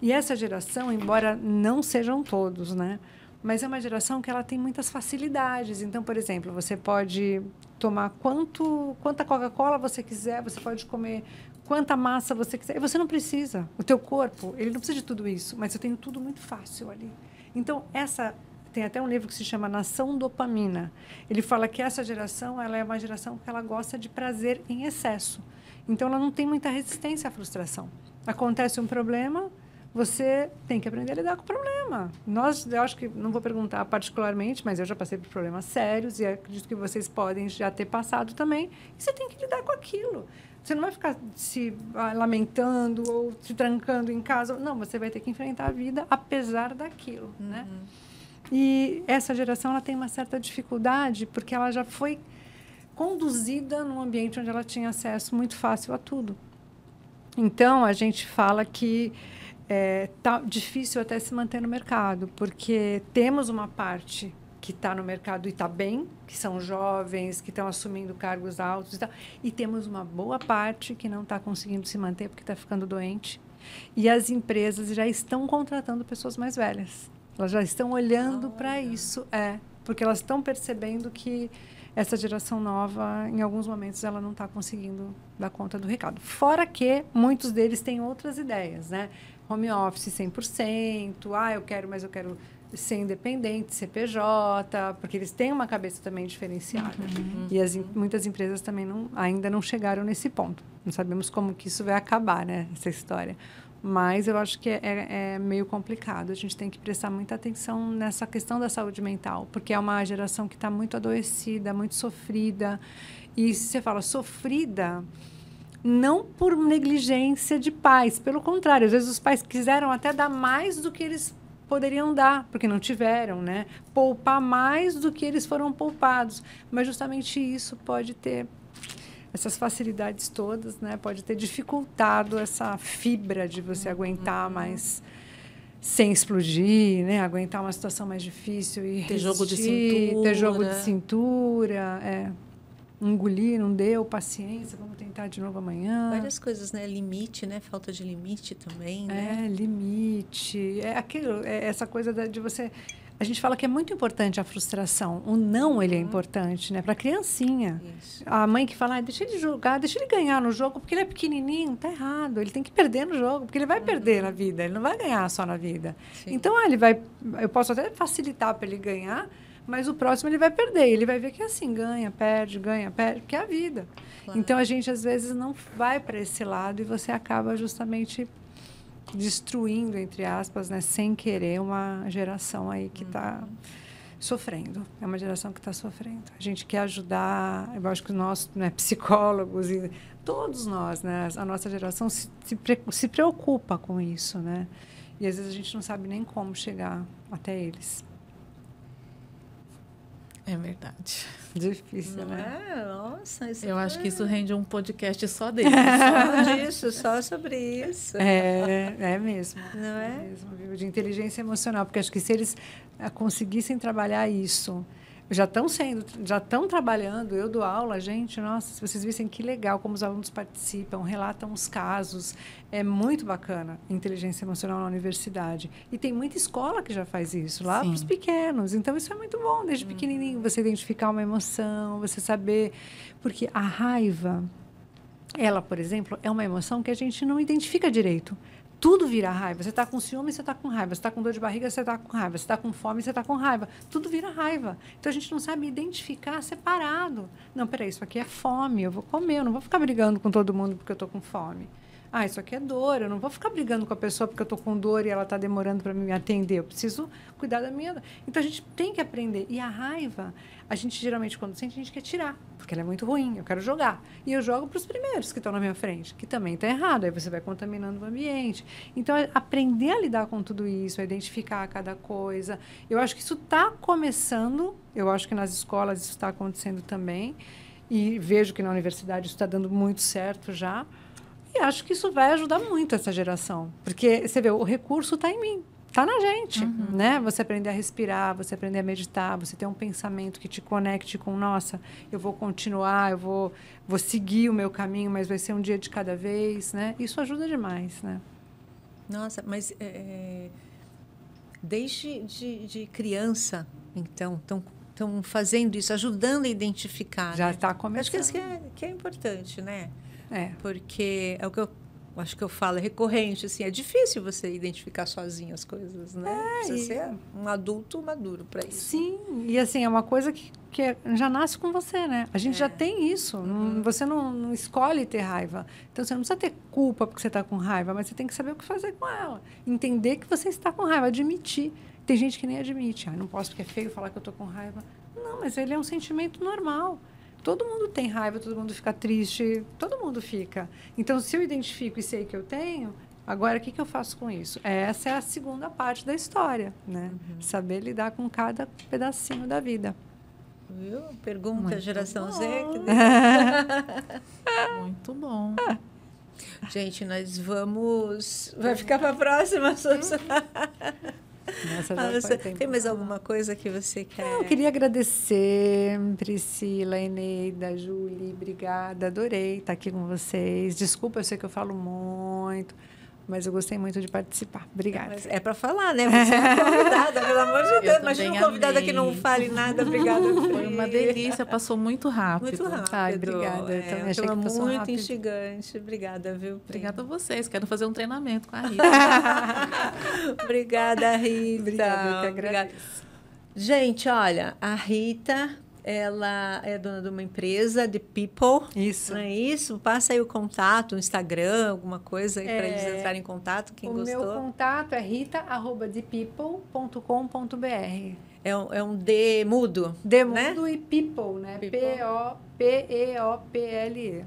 E essa geração, embora não sejam todos, né? Mas é uma geração que ela tem muitas facilidades. Então, por exemplo, você pode tomar quanta Coca-Cola você quiser, você pode comer quanta massa você quiser. E você não precisa. O teu corpo, ele não precisa de tudo isso, mas eu tenho tudo muito fácil ali. Então, tem até um livro que se chama Nação Dopamina. Ele fala que essa geração, ela é uma geração que ela gosta de prazer em excesso. Então, ela não tem muita resistência à frustração. Acontece um problema, você tem que aprender a lidar com o problema. Eu acho que, não vou perguntar particularmente, mas eu já passei por problemas sérios e acredito que vocês podem já ter passado também. E você tem que lidar com aquilo. Você não vai ficar se lamentando ou se trancando em casa. Não, você vai ter que enfrentar a vida apesar daquilo, né? E essa geração, ela tem uma certa dificuldade porque ela já foi conduzida num ambiente onde ela tinha acesso muito fácil a tudo. Então, a gente fala que tá difícil até se manter no mercado, porque temos uma parte que está no mercado e está bem, que são jovens, que estão assumindo cargos altos e tal, e temos uma boa parte que não está conseguindo se manter porque está ficando doente. E as empresas já estão contratando pessoas mais velhas. Elas já estão olhando para isso, porque elas estão percebendo que essa geração nova, em alguns momentos, ela não está conseguindo dar conta do recado. Fora que muitos deles têm outras ideias, né? Home office 100%, eu quero ser independente, CPJ, porque eles têm uma cabeça também diferenciada. E muitas empresas também ainda não chegaram nesse ponto. Não sabemos como que isso vai acabar, né, essa história. Mas eu acho que é meio complicado. A gente tem que prestar muita atenção nessa questão da saúde mental, porque é uma geração que está muito adoecida, muito sofrida. E se você fala sofrida, não por negligência de pais, pelo contrário, às vezes os pais quiseram até dar mais do que eles poderiam dar, porque não tiveram, né? Poupar mais do que eles foram poupados. Mas justamente isso pode ter, essas facilidades todas, né? Pode ter dificultado essa fibra de você aguentar mais sem explodir, né? Aguentar uma situação mais difícil e ter jogo de cintura, engolir, não deu, paciência, vamos tentar de novo amanhã. Várias coisas, né? Limite, né? Falta de limite também, né? Limite. Essa coisa de você... A gente fala que é muito importante a frustração. O não, ele é importante, né? Para a criancinha. Isso. A mãe que fala, deixa ele jogar, deixa ele ganhar no jogo, porque ele é pequenininho, tá errado. Ele tem que perder no jogo, porque ele vai perder na vida, ele não vai ganhar só na vida. Sim. Então, eu posso até facilitar para ele ganhar, mas o próximo ele vai perder. Ele vai ver que é assim, ganha, perde, porque é a vida. Claro. Então, a gente, às vezes, não vai para esse lado e você acaba justamente destruindo, entre aspas, né, sem querer, uma geração aí que está sofrendo. É uma geração que está sofrendo. A gente quer ajudar, eu acho que nós, né, psicólogos e todos nós, né, a nossa geração se preocupa com isso, né? E, às vezes, a gente não sabe nem como chegar até eles. É verdade. Difícil, né? Nossa, eu acho que isso rende um podcast só dele. Só disso, só sobre isso. É mesmo. Não é? Mesmo, viu? De inteligência emocional, porque acho que se eles conseguissem trabalhar isso, já estão trabalhando, eu dou aula, gente, nossa, se vocês vissem que legal como os alunos participam, relatam os casos, é muito bacana inteligência emocional na universidade. E tem muita escola que já faz isso, lá para os pequenos. Então, isso é muito bom, desde pequenininho, você identificar uma emoção, você saber... Porque a raiva, ela, por exemplo, é uma emoção que a gente não identifica direito. Tudo vira raiva. Você está com ciúme, você está com raiva. Você está com dor de barriga, você está com raiva. Você está com fome, você está com raiva. Tudo vira raiva. Então, a gente não sabe identificar separado. Não, peraí, isso aqui é fome, eu vou comer. Eu não vou ficar brigando com todo mundo porque eu estou com fome. Isso aqui é dor. Eu não vou ficar brigando com a pessoa porque eu estou com dor e ela está demorando para me atender. Eu preciso cuidar da minha dor. Então, a gente tem que aprender. E a raiva, a gente geralmente, quando sente, a gente quer tirar. Porque ela é muito ruim, eu quero jogar. E eu jogo para os primeiros que estão na minha frente, que também está errado. Aí você vai contaminando o ambiente. Então, aprender a lidar com tudo isso, a identificar cada coisa. Eu acho que isso está começando. Eu acho que nas escolas isso está acontecendo também. E vejo que na universidade isso está dando muito certo já. E acho que isso vai ajudar muito essa geração. Porque, você vê, o recurso está em mim. Está na gente, né? Você aprender a respirar, você aprender a meditar, você ter um pensamento que te conecte com, nossa, eu vou continuar, eu vou seguir o meu caminho, mas vai ser um dia de cada vez, né? Isso ajuda demais, né? Nossa, mas desde de criança, então, estão fazendo isso, ajudando a identificar. Já está começando. Acho que isso que é importante, né? É. Porque é o que eu acho que eu falo, é recorrente, assim, é difícil você identificar sozinho as coisas, né? Precisa ser um adulto maduro para isso. Sim, e assim, é uma coisa que já nasce com você, né? A gente já tem isso, você não escolhe ter raiva. Então, você não precisa ter culpa porque você está com raiva, mas você tem que saber o que fazer com ela. Entender que você está com raiva, admitir. Tem gente que nem admite. Não posso porque é feio falar que eu estou com raiva. Não, mas ele é um sentimento normal. Todo mundo tem raiva, todo mundo fica triste, todo mundo fica. Então, se eu identifico e sei que eu tenho, agora o que eu faço com isso? Essa é a segunda parte da história, né? Saber lidar com cada pedacinho da vida. Viu? Pergunta muito geração bom. Z. Muito bom. Gente, nós vamos... Vai ficar para a próxima, tem mais alguma coisa que você quer? Eu queria agradecer, Priscila, Eneida, Júlia, obrigada, adorei estar aqui com vocês. Desculpa, eu sei que eu falo muito, mas eu gostei muito de participar. Obrigada. Mas é para falar, né? Você é convidada, pelo amor de Deus. Imagina uma convidada que não fale nada. Obrigada. Foi uma delícia, passou muito rápido. Muito rápido. Ai, obrigada. Eu também achei que passou muito rápido. Instigante. Obrigada, viu? Obrigada a vocês. Quero fazer um treinamento com a Rita. Obrigada, Rita. Obrigada, eu que agradeço. Gente, olha, a Rita... Ela é dona de uma empresa de people. Isso. Não é isso? Passa aí o contato, o Instagram, alguma coisa aí para eles entrarem em contato, quem gostou. O meu contato é rita@thepeople.com.br. É um D mudo. D né? mudo e people, né? P-O-P-E-O-P-L-E.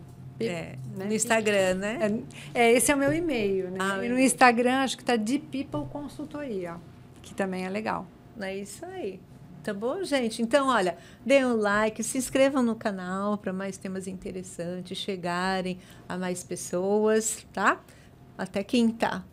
No Instagram, né? Esse é o meu e-mail, né? E no Instagram acho que está de People Consultoria, que também é legal. É isso aí. Tá bom, gente? Então, olha, deem um like, se inscrevam no canal para mais temas interessantes chegarem a mais pessoas, tá? Até quinta.